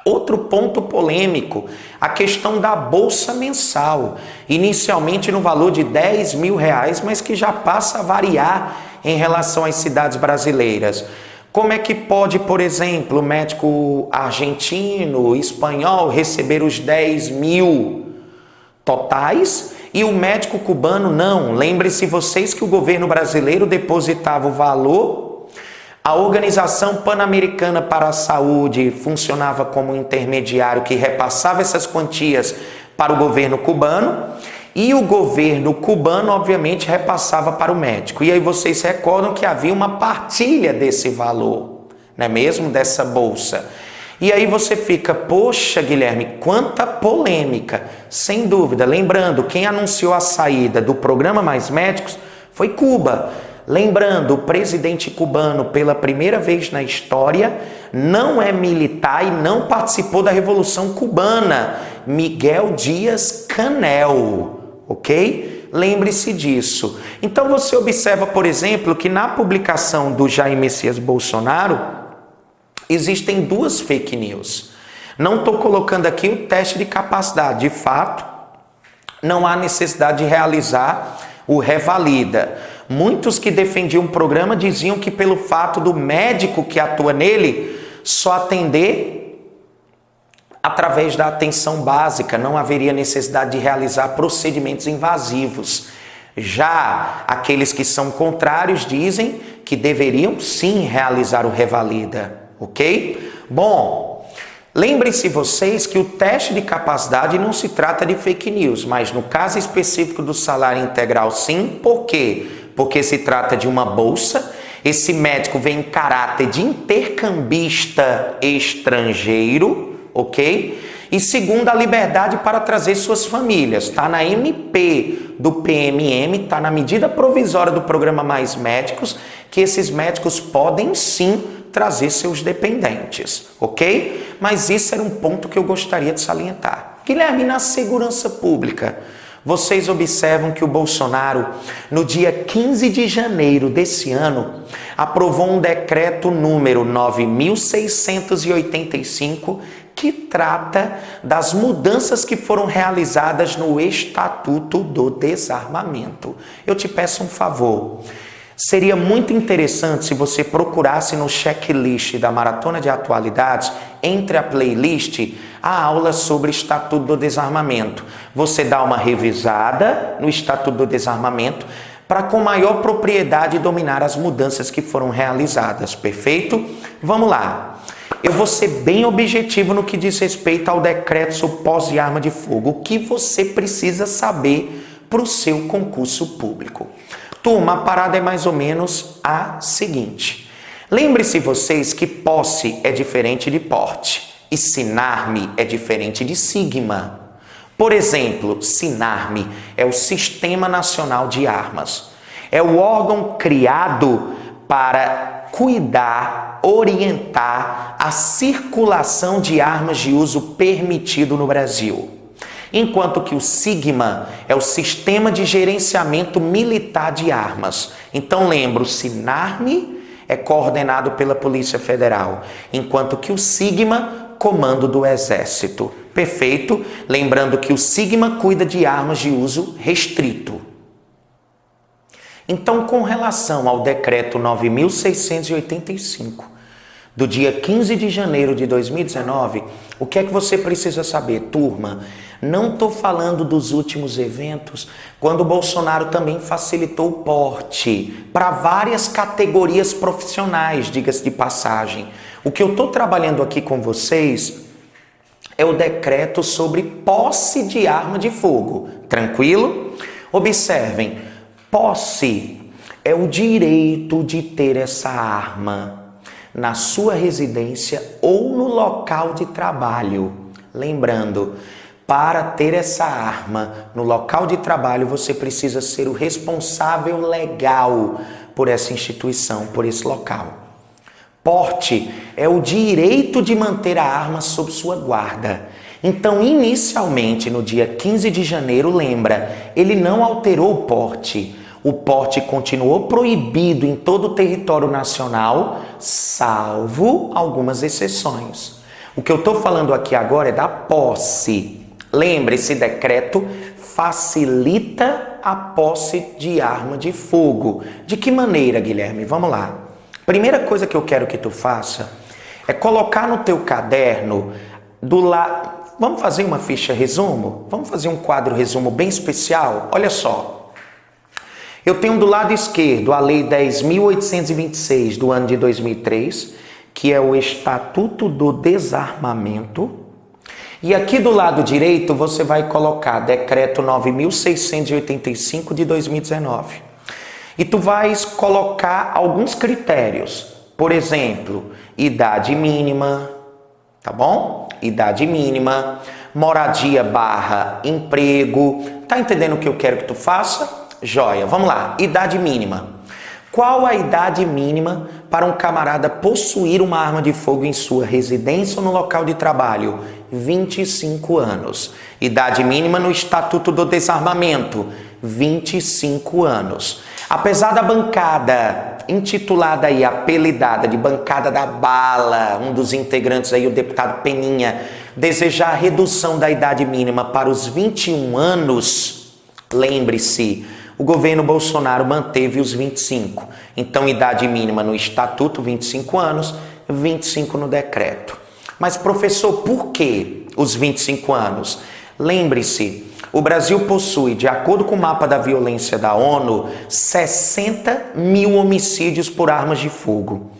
Outro ponto polêmico, a questão da bolsa mensal, inicialmente no valor de R$10 mil, mas que já passa a variar em relação às cidades brasileiras. Como é que pode, por exemplo, o médico argentino, espanhol receber os 10 mil totais e o médico cubano não? Lembre-se vocês que o governo brasileiro depositava o valor, a Organização Pan-Americana para a Saúde funcionava como intermediário que repassava essas quantias para o governo cubano e o governo cubano, obviamente, repassava para o médico. E aí vocês se recordam que havia uma partilha desse valor, não é mesmo? Dessa bolsa. E aí você fica, poxa, Guilherme, quanta polêmica. Sem dúvida, lembrando, quem anunciou a saída do programa Mais Médicos foi Cuba. Lembrando, o presidente cubano, pela primeira vez na história, não é militar e não participou da Revolução Cubana. Miguel Díaz-Canel, ok? Lembre-se disso. Então você observa, por exemplo, que na publicação do Jair Messias Bolsonaro, existem 2 fake news. Não estou colocando aqui o teste de capacidade. De fato, não há necessidade de realizar o Revalida. Muitos que defendiam o programa diziam que pelo fato do médico que atua nele só atender através da atenção básica, não haveria necessidade de realizar procedimentos invasivos. Já aqueles que são contrários dizem que deveriam sim realizar o Revalida. Ok? Bom, lembrem-se vocês que o teste de capacidade não se trata de fake news, mas no caso específico do salário integral sim. Por quê? Porque se trata de uma bolsa, esse médico vem em caráter de intercambista estrangeiro, ok? E segundo, a liberdade para trazer suas famílias. Está na MP do PMM, está na medida provisória do programa Mais Médicos, que esses médicos podem sim trazer seus dependentes, ok? Mas isso era um ponto que eu gostaria de salientar. Guilherme, na segurança pública, vocês observam que o Bolsonaro, no dia 15 de janeiro desse ano, aprovou um decreto número 9.685, que trata das mudanças que foram realizadas no Estatuto do Desarmamento. Eu te peço um favor. Seria muito interessante se você procurasse no checklist da Maratona de Atualidades, entre a playlist, a aula sobre Estatuto do Desarmamento. Você dá uma revisada no Estatuto do Desarmamento para com maior propriedade dominar as mudanças que foram realizadas, perfeito? Vamos lá. Eu vou ser bem objetivo no que diz respeito ao decreto sobre posse de arma de fogo. O que você precisa saber para o seu concurso público? Turma, a parada é mais ou menos a seguinte. Lembre-se vocês que posse é diferente de porte e SINARME é diferente de sigma. Por exemplo, SINARME é o Sistema Nacional de Armas. É o órgão criado para cuidar, orientar a circulação de armas de uso permitido no Brasil. Enquanto que o SIGMA é o Sistema de Gerenciamento Militar de Armas. Então lembra, o SINARME é coordenado pela Polícia Federal, enquanto que o SIGMA, comando do Exército. Perfeito? Lembrando que o SIGMA cuida de armas de uso restrito. Então, com relação ao decreto 9.685, do dia 15 de janeiro de 2019, O que é que você precisa saber, turma? Não estou falando dos últimos eventos, quando o Bolsonaro também facilitou o porte para várias categorias profissionais, diga-se de passagem. O que eu estou trabalhando aqui com vocês é o decreto sobre posse de arma de fogo. Tranquilo? Observem, posse é o direito de ter essa arma na sua residência ou no local de trabalho. Lembrando, para ter essa arma no local de trabalho, você precisa ser o responsável legal por essa instituição, por esse local. Porte é o direito de manter a arma sob sua guarda. Então, inicialmente, no dia 15 de janeiro, lembra, ele não alterou o porte. O porte continuou proibido em todo o território nacional, salvo algumas exceções. O que eu estou falando aqui agora é da posse. Lembre, esse decreto facilita a posse de arma de fogo. De que maneira, Guilherme? Vamos lá. Primeira coisa que eu quero que tu faça é colocar no teu caderno do lado... Vamos fazer uma ficha resumo? Vamos fazer um quadro resumo bem especial? Olha só. Eu tenho do lado esquerdo a Lei 10.826 do ano de 2003, que é o Estatuto do Desarmamento. E aqui do lado direito você vai colocar Decreto 9.685 de 2019. E tu vais colocar alguns critérios. Por exemplo, idade mínima, tá bom? Idade mínima, moradia / emprego. Tá entendendo o que eu quero que tu faça? Joia, vamos lá. Idade mínima. Qual a idade mínima para um camarada possuir uma arma de fogo em sua residência ou no local de trabalho? 25 anos. Idade mínima no Estatuto do Desarmamento, 25 anos. Apesar da bancada intitulada aí, apelidada de bancada da bala, um dos integrantes aí, o deputado Peninha, desejar a redução da idade mínima para os 21 anos, lembre-se, o governo Bolsonaro manteve os 25. Então, idade mínima no Estatuto, 25 anos, 25 no decreto. Mas, professor, por que os 25 anos? Lembre-se, o Brasil possui, de acordo com o mapa da violência da ONU, 60 mil homicídios por armas de fogo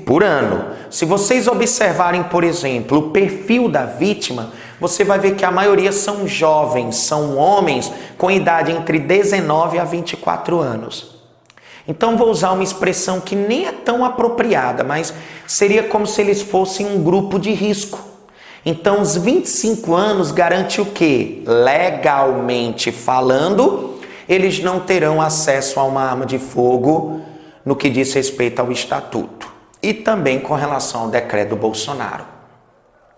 por ano. Se vocês observarem, por exemplo, o perfil da vítima, você vai ver que a maioria são jovens, são homens com idade entre 19 a 24 anos. Então vou usar uma expressão que nem é tão apropriada, mas seria como se eles fossem um grupo de risco. Então os 25 anos garante o quê? Legalmente falando, eles não terão acesso a uma arma de fogo no que diz respeito ao Estatuto. E também com relação ao decreto do Bolsonaro.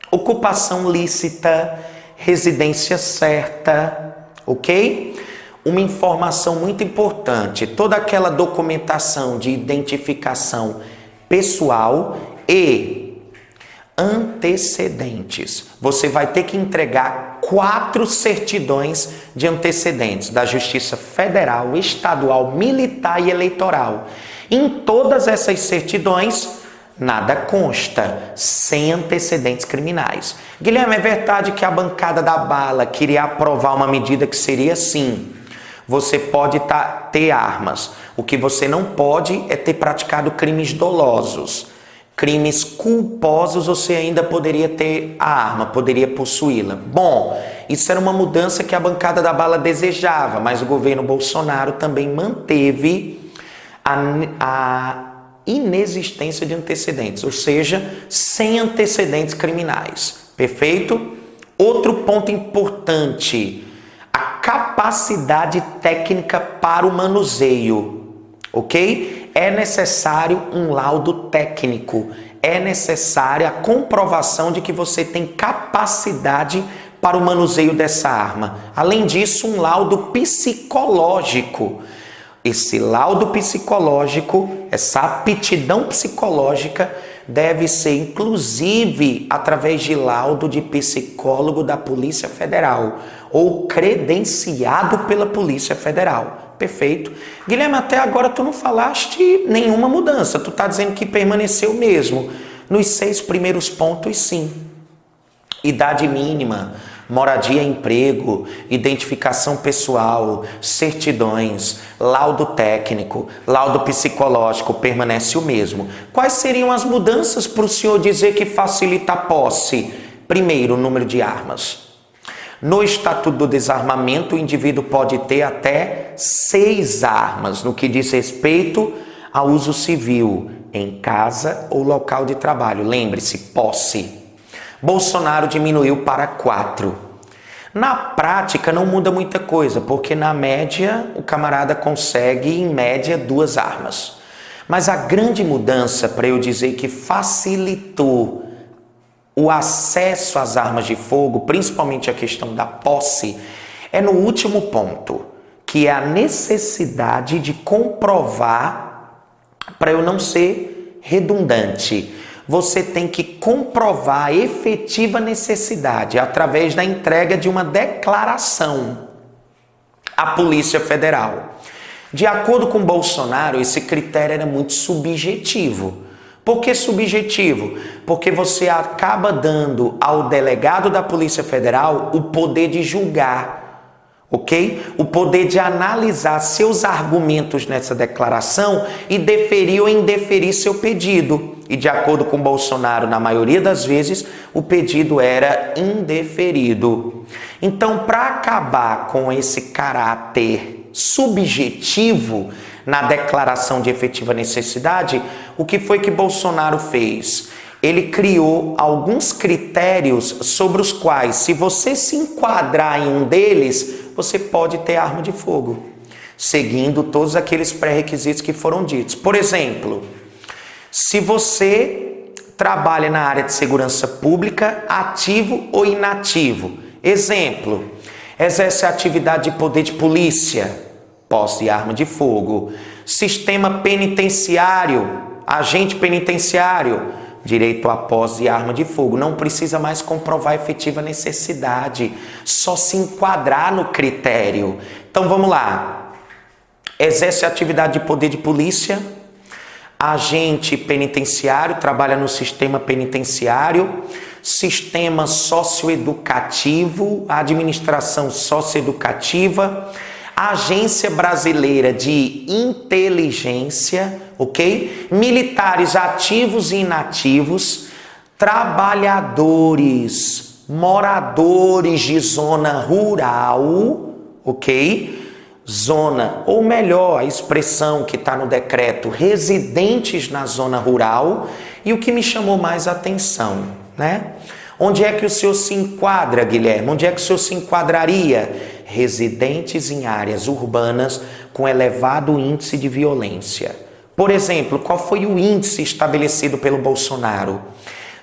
Ocupação lícita, residência certa, ok? Uma informação muito importante, toda aquela documentação de identificação pessoal e antecedentes. Você vai ter que entregar 4 certidões de antecedentes da Justiça Federal, Estadual, Militar e Eleitoral. Em todas essas certidões, nada consta, sem antecedentes criminais. Guilherme, é verdade que a bancada da bala queria aprovar uma medida que seria assim: você pode ter armas. O que você não pode é ter praticado crimes dolosos. Crimes culposos você ainda poderia ter a arma, poderia possuí-la. Bom, isso era uma mudança que a bancada da bala desejava, mas o governo Bolsonaro também manteve a inexistência de antecedentes, ou seja, sem antecedentes criminais. Perfeito? Outro ponto importante: a capacidade técnica para o manuseio, ok? É necessário um laudo técnico, é necessária a comprovação de que você tem capacidade para o manuseio dessa arma. Além disso, um laudo psicológico. Esse laudo psicológico, essa aptidão psicológica deve ser inclusive através de laudo de psicólogo da Polícia Federal ou credenciado pela Polícia Federal. Perfeito. Guilherme, até agora tu não falaste nenhuma mudança. Tu tá dizendo que permaneceu mesmo. Nos 6 primeiros pontos, sim. idade mínima, moradia e emprego, identificação pessoal, certidões, laudo técnico, laudo psicológico permanece o mesmo. Quais seriam as mudanças para o senhor dizer que facilita a posse? Primeiro, o número de armas. No Estatuto do Desarmamento, o indivíduo pode ter até 6 armas, no que diz respeito ao uso civil, em casa ou local de trabalho. Lembre-se, posse. Bolsonaro diminuiu para 4. Na prática não muda muita coisa, porque na média o camarada consegue em média 2 armas. Mas a grande mudança, para eu dizer que facilitou o acesso às armas de fogo, principalmente a questão da posse, é no último ponto, que é a necessidade de comprovar, para eu não ser redundante, você tem que comprovar a efetiva necessidade através da entrega de uma declaração à Polícia Federal. De acordo com Bolsonaro, esse critério era muito subjetivo. Por que subjetivo? Porque você acaba dando ao delegado da Polícia Federal o poder de julgar, ok? O poder de analisar seus argumentos nessa declaração e deferir ou indeferir seu pedido. E de acordo com Bolsonaro, na maioria das vezes, o pedido era indeferido. Então, para acabar com esse caráter subjetivo na declaração de efetiva necessidade, o que foi que Bolsonaro fez? Ele criou alguns critérios sobre os quais, se você se enquadrar em um deles, você pode ter arma de fogo, seguindo todos aqueles pré-requisitos que foram ditos. Por exemplo, se você trabalha na área de segurança pública, ativo ou inativo. Exemplo, exerce atividade de poder de polícia, posse de arma de fogo. Sistema penitenciário, agente penitenciário, direito à posse de arma de fogo. Não precisa mais comprovar efetiva necessidade, só se enquadrar no critério. Então vamos lá. Exerce atividade de poder de polícia, agente penitenciário, trabalha no sistema penitenciário, sistema socioeducativo, administração socioeducativa, Agência Brasileira de Inteligência, ok? Militares ativos e inativos, trabalhadores, moradores de zona rural, ok? Zona, ou melhor, a expressão que está no decreto, residentes na zona rural. E o que me chamou mais atenção, né? Onde é que o senhor se enquadra, Guilherme? Onde é que o senhor se enquadraria? Residentes em áreas urbanas com elevado índice de violência. Por exemplo, qual foi o índice estabelecido pelo Bolsonaro?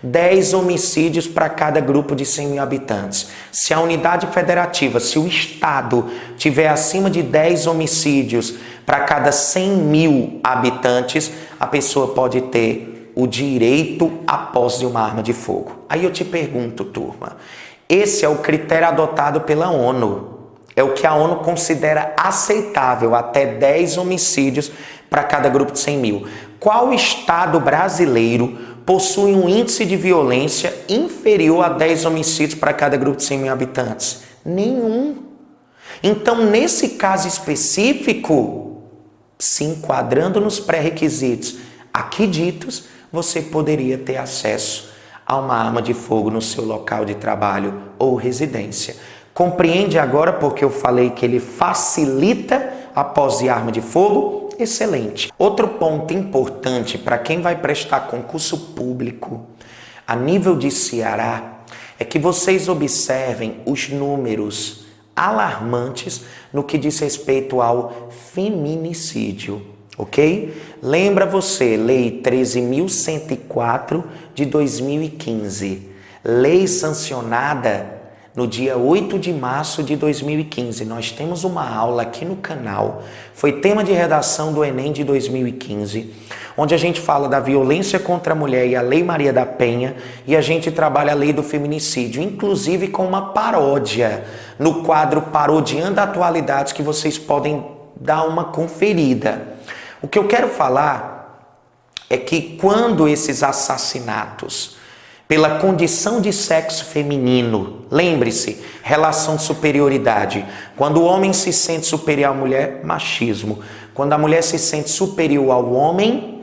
10 homicídios para cada grupo de 100 mil habitantes. Se a unidade federativa, se o estado tiver acima de 10 homicídios para cada 100 mil habitantes, a pessoa pode ter o direito à posse de uma arma de fogo. Aí eu te pergunto, turma, esse é o critério adotado pela ONU. É o que a ONU considera aceitável, até 10 homicídios para cada grupo de 100 mil. Qual estado brasileiro possui um índice de violência inferior a 10 homicídios para cada grupo de 100 mil habitantes? Nenhum. Então, nesse caso específico, se enquadrando nos pré-requisitos aqui ditos, você poderia ter acesso a uma arma de fogo no seu local de trabalho ou residência. Compreende agora porque eu falei que ele facilita a posse de arma de fogo? Excelente. Outro ponto importante para quem vai prestar concurso público a nível de Ceará é que vocês observem os números alarmantes no que diz respeito ao feminicídio, ok? Lembra você, Lei 13.104 de 2015, lei sancionada no dia 8 de março de 2015, nós temos uma aula aqui no canal, foi tema de redação do Enem de 2015, onde a gente fala da violência contra a mulher e a Lei Maria da Penha, e a gente trabalha a lei do feminicídio, inclusive com uma paródia, no quadro Parodiando Atualidades, que vocês podem dar uma conferida. O que eu quero falar é que quando esses assassinatos pela condição de sexo feminino. Lembre-se, relação de superioridade. Quando o homem se sente superior à mulher, machismo. Quando a mulher se sente superior ao homem,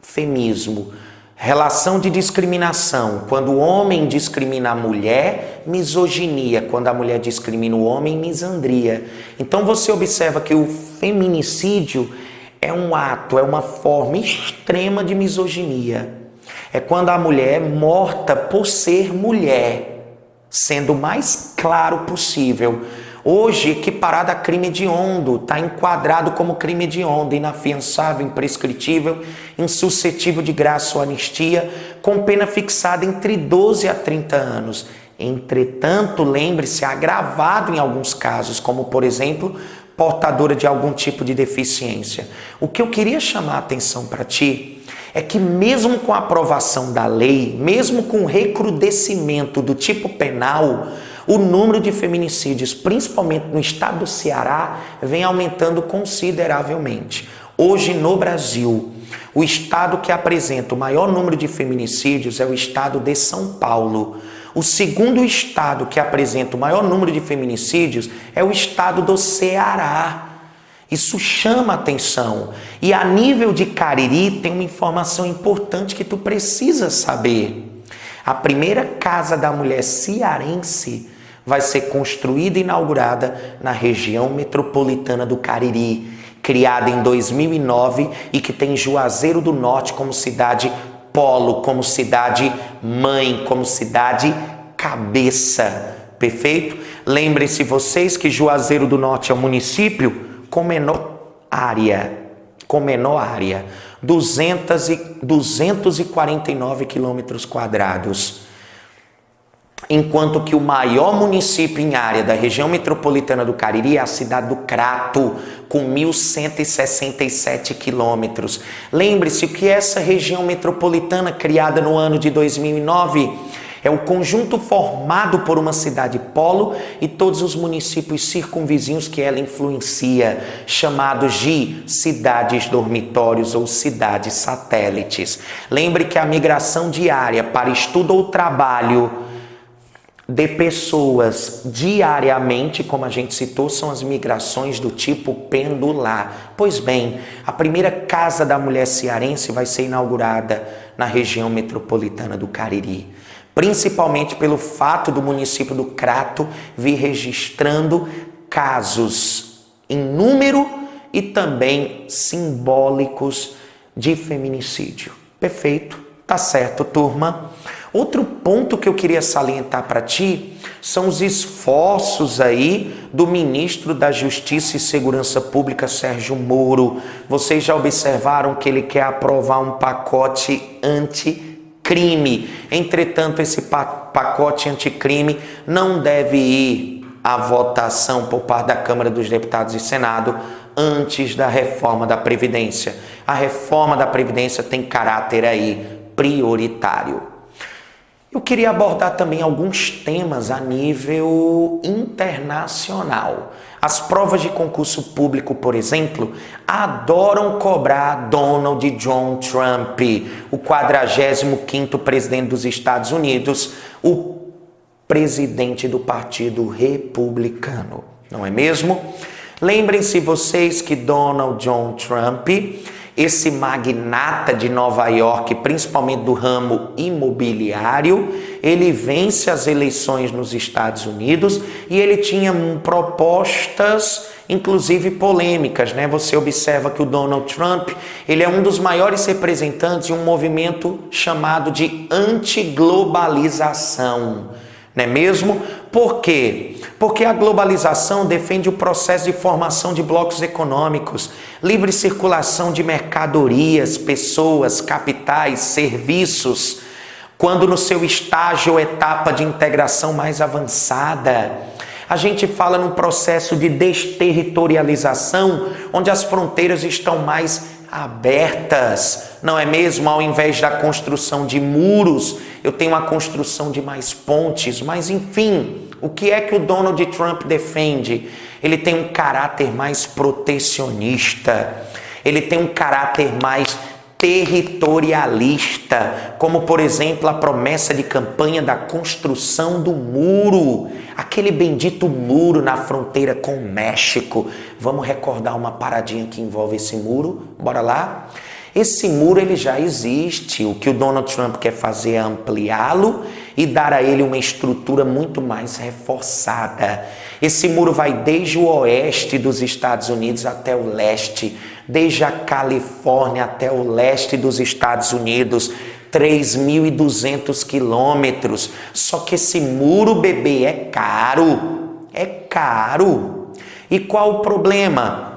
feminismo. Relação de discriminação. Quando o homem discrimina a mulher, misoginia. Quando a mulher discrimina o homem, misandria. Então você observa que o feminicídio é um ato, é uma forma extrema de misoginia. É quando a mulher é morta por ser mulher, sendo o mais claro possível. Hoje, equiparado a crime hediondo, está enquadrado como crime hediondo, inafiançável, imprescritível, insuscetível de graça ou anistia, com pena fixada entre 12 a 30 anos. Entretanto, lembre-se, agravado em alguns casos, como por exemplo, portadora de algum tipo de deficiência. O que eu queria chamar a atenção para ti é que mesmo com a aprovação da lei, mesmo com o recrudescimento do tipo penal, o número de feminicídios, principalmente no estado do Ceará, vem aumentando consideravelmente. Hoje no Brasil, o estado que apresenta o maior número de feminicídios é o estado de São Paulo. O segundo estado que apresenta o maior número de feminicídios é o estado do Ceará. Isso chama atenção. E a nível de Cariri tem uma informação importante que tu precisa saber. A primeira casa da mulher cearense vai ser construída e inaugurada na região metropolitana do Cariri, criada em 2009 e que tem Juazeiro do Norte como cidade polo, como cidade mãe, como cidade cabeça. Perfeito? Lembrem-se vocês que Juazeiro do Norte é um município com menor área, 249 quilômetros quadrados. Enquanto que o maior município em área da região metropolitana do Cariri é a cidade do Crato, com 1.167 quilômetros. Lembre-se que essa região metropolitana, criada no ano de 2009, é o conjunto formado por uma cidade polo e todos os municípios circunvizinhos que ela influencia, chamados de cidades dormitórios ou cidades satélites. Lembre que a migração diária para estudo ou trabalho de pessoas diariamente, como a gente citou, são as migrações do tipo pendular. Pois bem, a primeira casa da mulher cearense vai ser inaugurada na região metropolitana do Cariri, principalmente pelo fato do município do Crato vir registrando casos em número e também simbólicos de feminicídio. Perfeito? Tá certo, turma? Outro ponto que eu queria salientar para ti são os esforços aí do ministro da Justiça e Segurança Pública, Sérgio Moro. Vocês já observaram que ele quer aprovar um pacote anticrime. Entretanto, esse pacote anticrime não deve ir à votação por parte da Câmara dos Deputados e Senado antes da reforma da Previdência. A reforma da Previdência tem caráter aí prioritário. Eu queria abordar também alguns temas a nível internacional. As provas de concurso público, por exemplo, adoram cobrar Donald John Trump, o 45º presidente dos Estados Unidos, o presidente do Partido Republicano, não é mesmo? Lembrem-se vocês que Donald John Trump, esse magnata de Nova York, principalmente do ramo imobiliário, ele vence as eleições nos Estados Unidos e ele tinha propostas, inclusive polêmicas, né? Você observa que o Donald Trump, ele é um dos maiores representantes de um movimento chamado de antiglobalização, não é mesmo? Por quê? Porque a globalização defende o processo de formação de blocos econômicos, livre circulação de mercadorias, pessoas, capitais, serviços, quando no seu estágio ou etapa de integração mais avançada. A gente fala num processo de desterritorialização, onde as fronteiras estão mais abertas, não é mesmo? Ao invés da construção de muros, eu tenho a construção de mais pontes, mas enfim, o que é que o Donald Trump defende? Ele tem um caráter mais protecionista, ele tem um caráter mais territorialista, como por exemplo a promessa de campanha da construção do muro, aquele bendito muro na fronteira com o México. Vamos recordar uma paradinha que envolve esse muro? Bora lá? Esse muro ele já existe, o que o Donald Trump quer fazer é ampliá-lo e dar a ele uma estrutura muito mais reforçada. Esse muro vai desde o oeste dos Estados Unidos até o leste, desde a Califórnia até o leste dos Estados Unidos, 3.200 quilômetros. Só que esse muro, bebê, é caro. É caro. E qual o problema?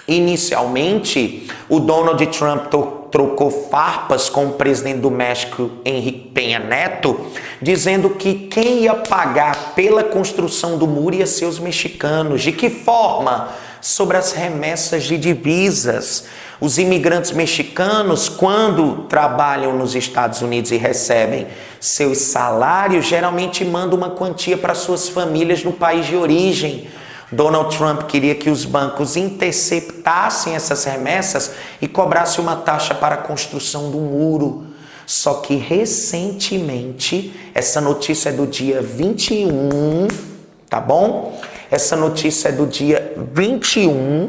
Inicialmente, o Donald Trump trocou farpas com o presidente do México, Enrique Peña Nieto, dizendo que quem ia pagar pela construção do muro ia ser os mexicanos. De que forma? Sobre as remessas de divisas. Os imigrantes mexicanos, quando trabalham nos Estados Unidos e recebem seus salários, geralmente mandam uma quantia para suas famílias no país de origem. Donald Trump queria que os bancos interceptassem essas remessas e cobrassem uma taxa para a construção do muro. Só que recentemente, essa notícia é do dia 21, tá bom? Essa notícia é do dia 21.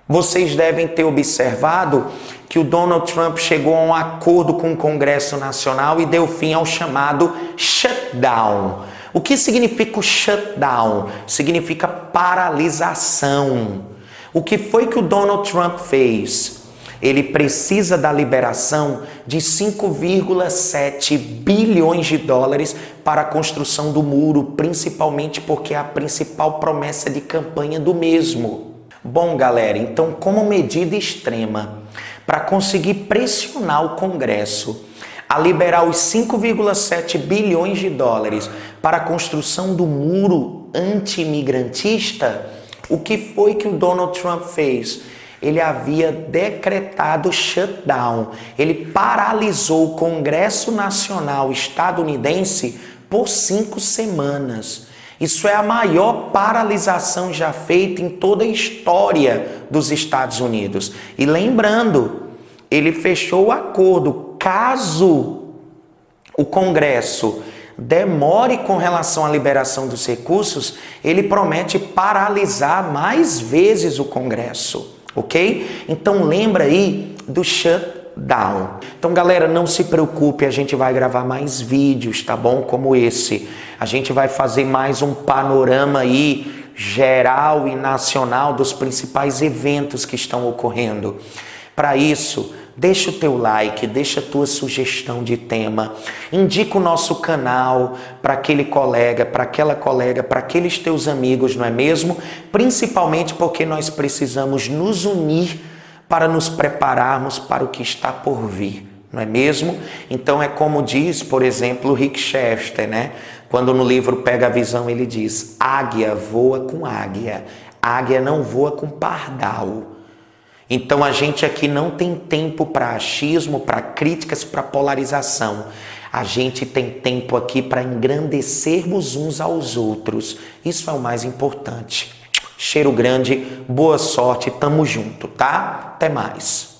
Vocês devem ter observado que o Donald Trump chegou a um acordo com o Congresso Nacional e deu fim ao chamado shutdown. O que significa o shutdown? Significa paralisação. O que foi que o Donald Trump fez? Ele precisa da liberação de 5,7 bilhões de dólares para a construção do muro, principalmente porque é a principal promessa de campanha do mesmo. Bom, galera, então como medida extrema para conseguir pressionar o Congresso a liberar os 5,7 bilhões de dólares para a construção do muro anti-imigrantista, o que foi que o Donald Trump fez? Ele havia decretado shutdown, ele paralisou o Congresso Nacional estadunidense por 5 semanas. Isso é a maior paralisação já feita em toda a história dos Estados Unidos. E lembrando, ele fechou o acordo. Caso o Congresso demore com relação à liberação dos recursos, ele promete paralisar mais vezes o Congresso, ok? Então lembra aí do shutdown. Então galera, não se preocupe, a gente vai gravar mais vídeos, tá bom? Como esse. A gente vai fazer mais um panorama aí geral e nacional dos principais eventos que estão ocorrendo. Para isso, deixa o teu like, deixa a tua sugestão de tema, indica o nosso canal para aquele colega, para aquela colega, para aqueles teus amigos, não é mesmo? Principalmente porque nós precisamos nos unir para nos prepararmos para o que está por vir, não é mesmo? Então é como diz, por exemplo, o Rick Chester, né? Quando no livro Pega a Visão ele diz, águia voa com águia, águia não voa com pardal. Então a gente aqui não tem tempo para achismo, para críticas, para polarização. A gente tem tempo aqui para engrandecermos uns aos outros. Isso é o mais importante. Cheiro grande, boa sorte, tamo junto, tá? Até mais.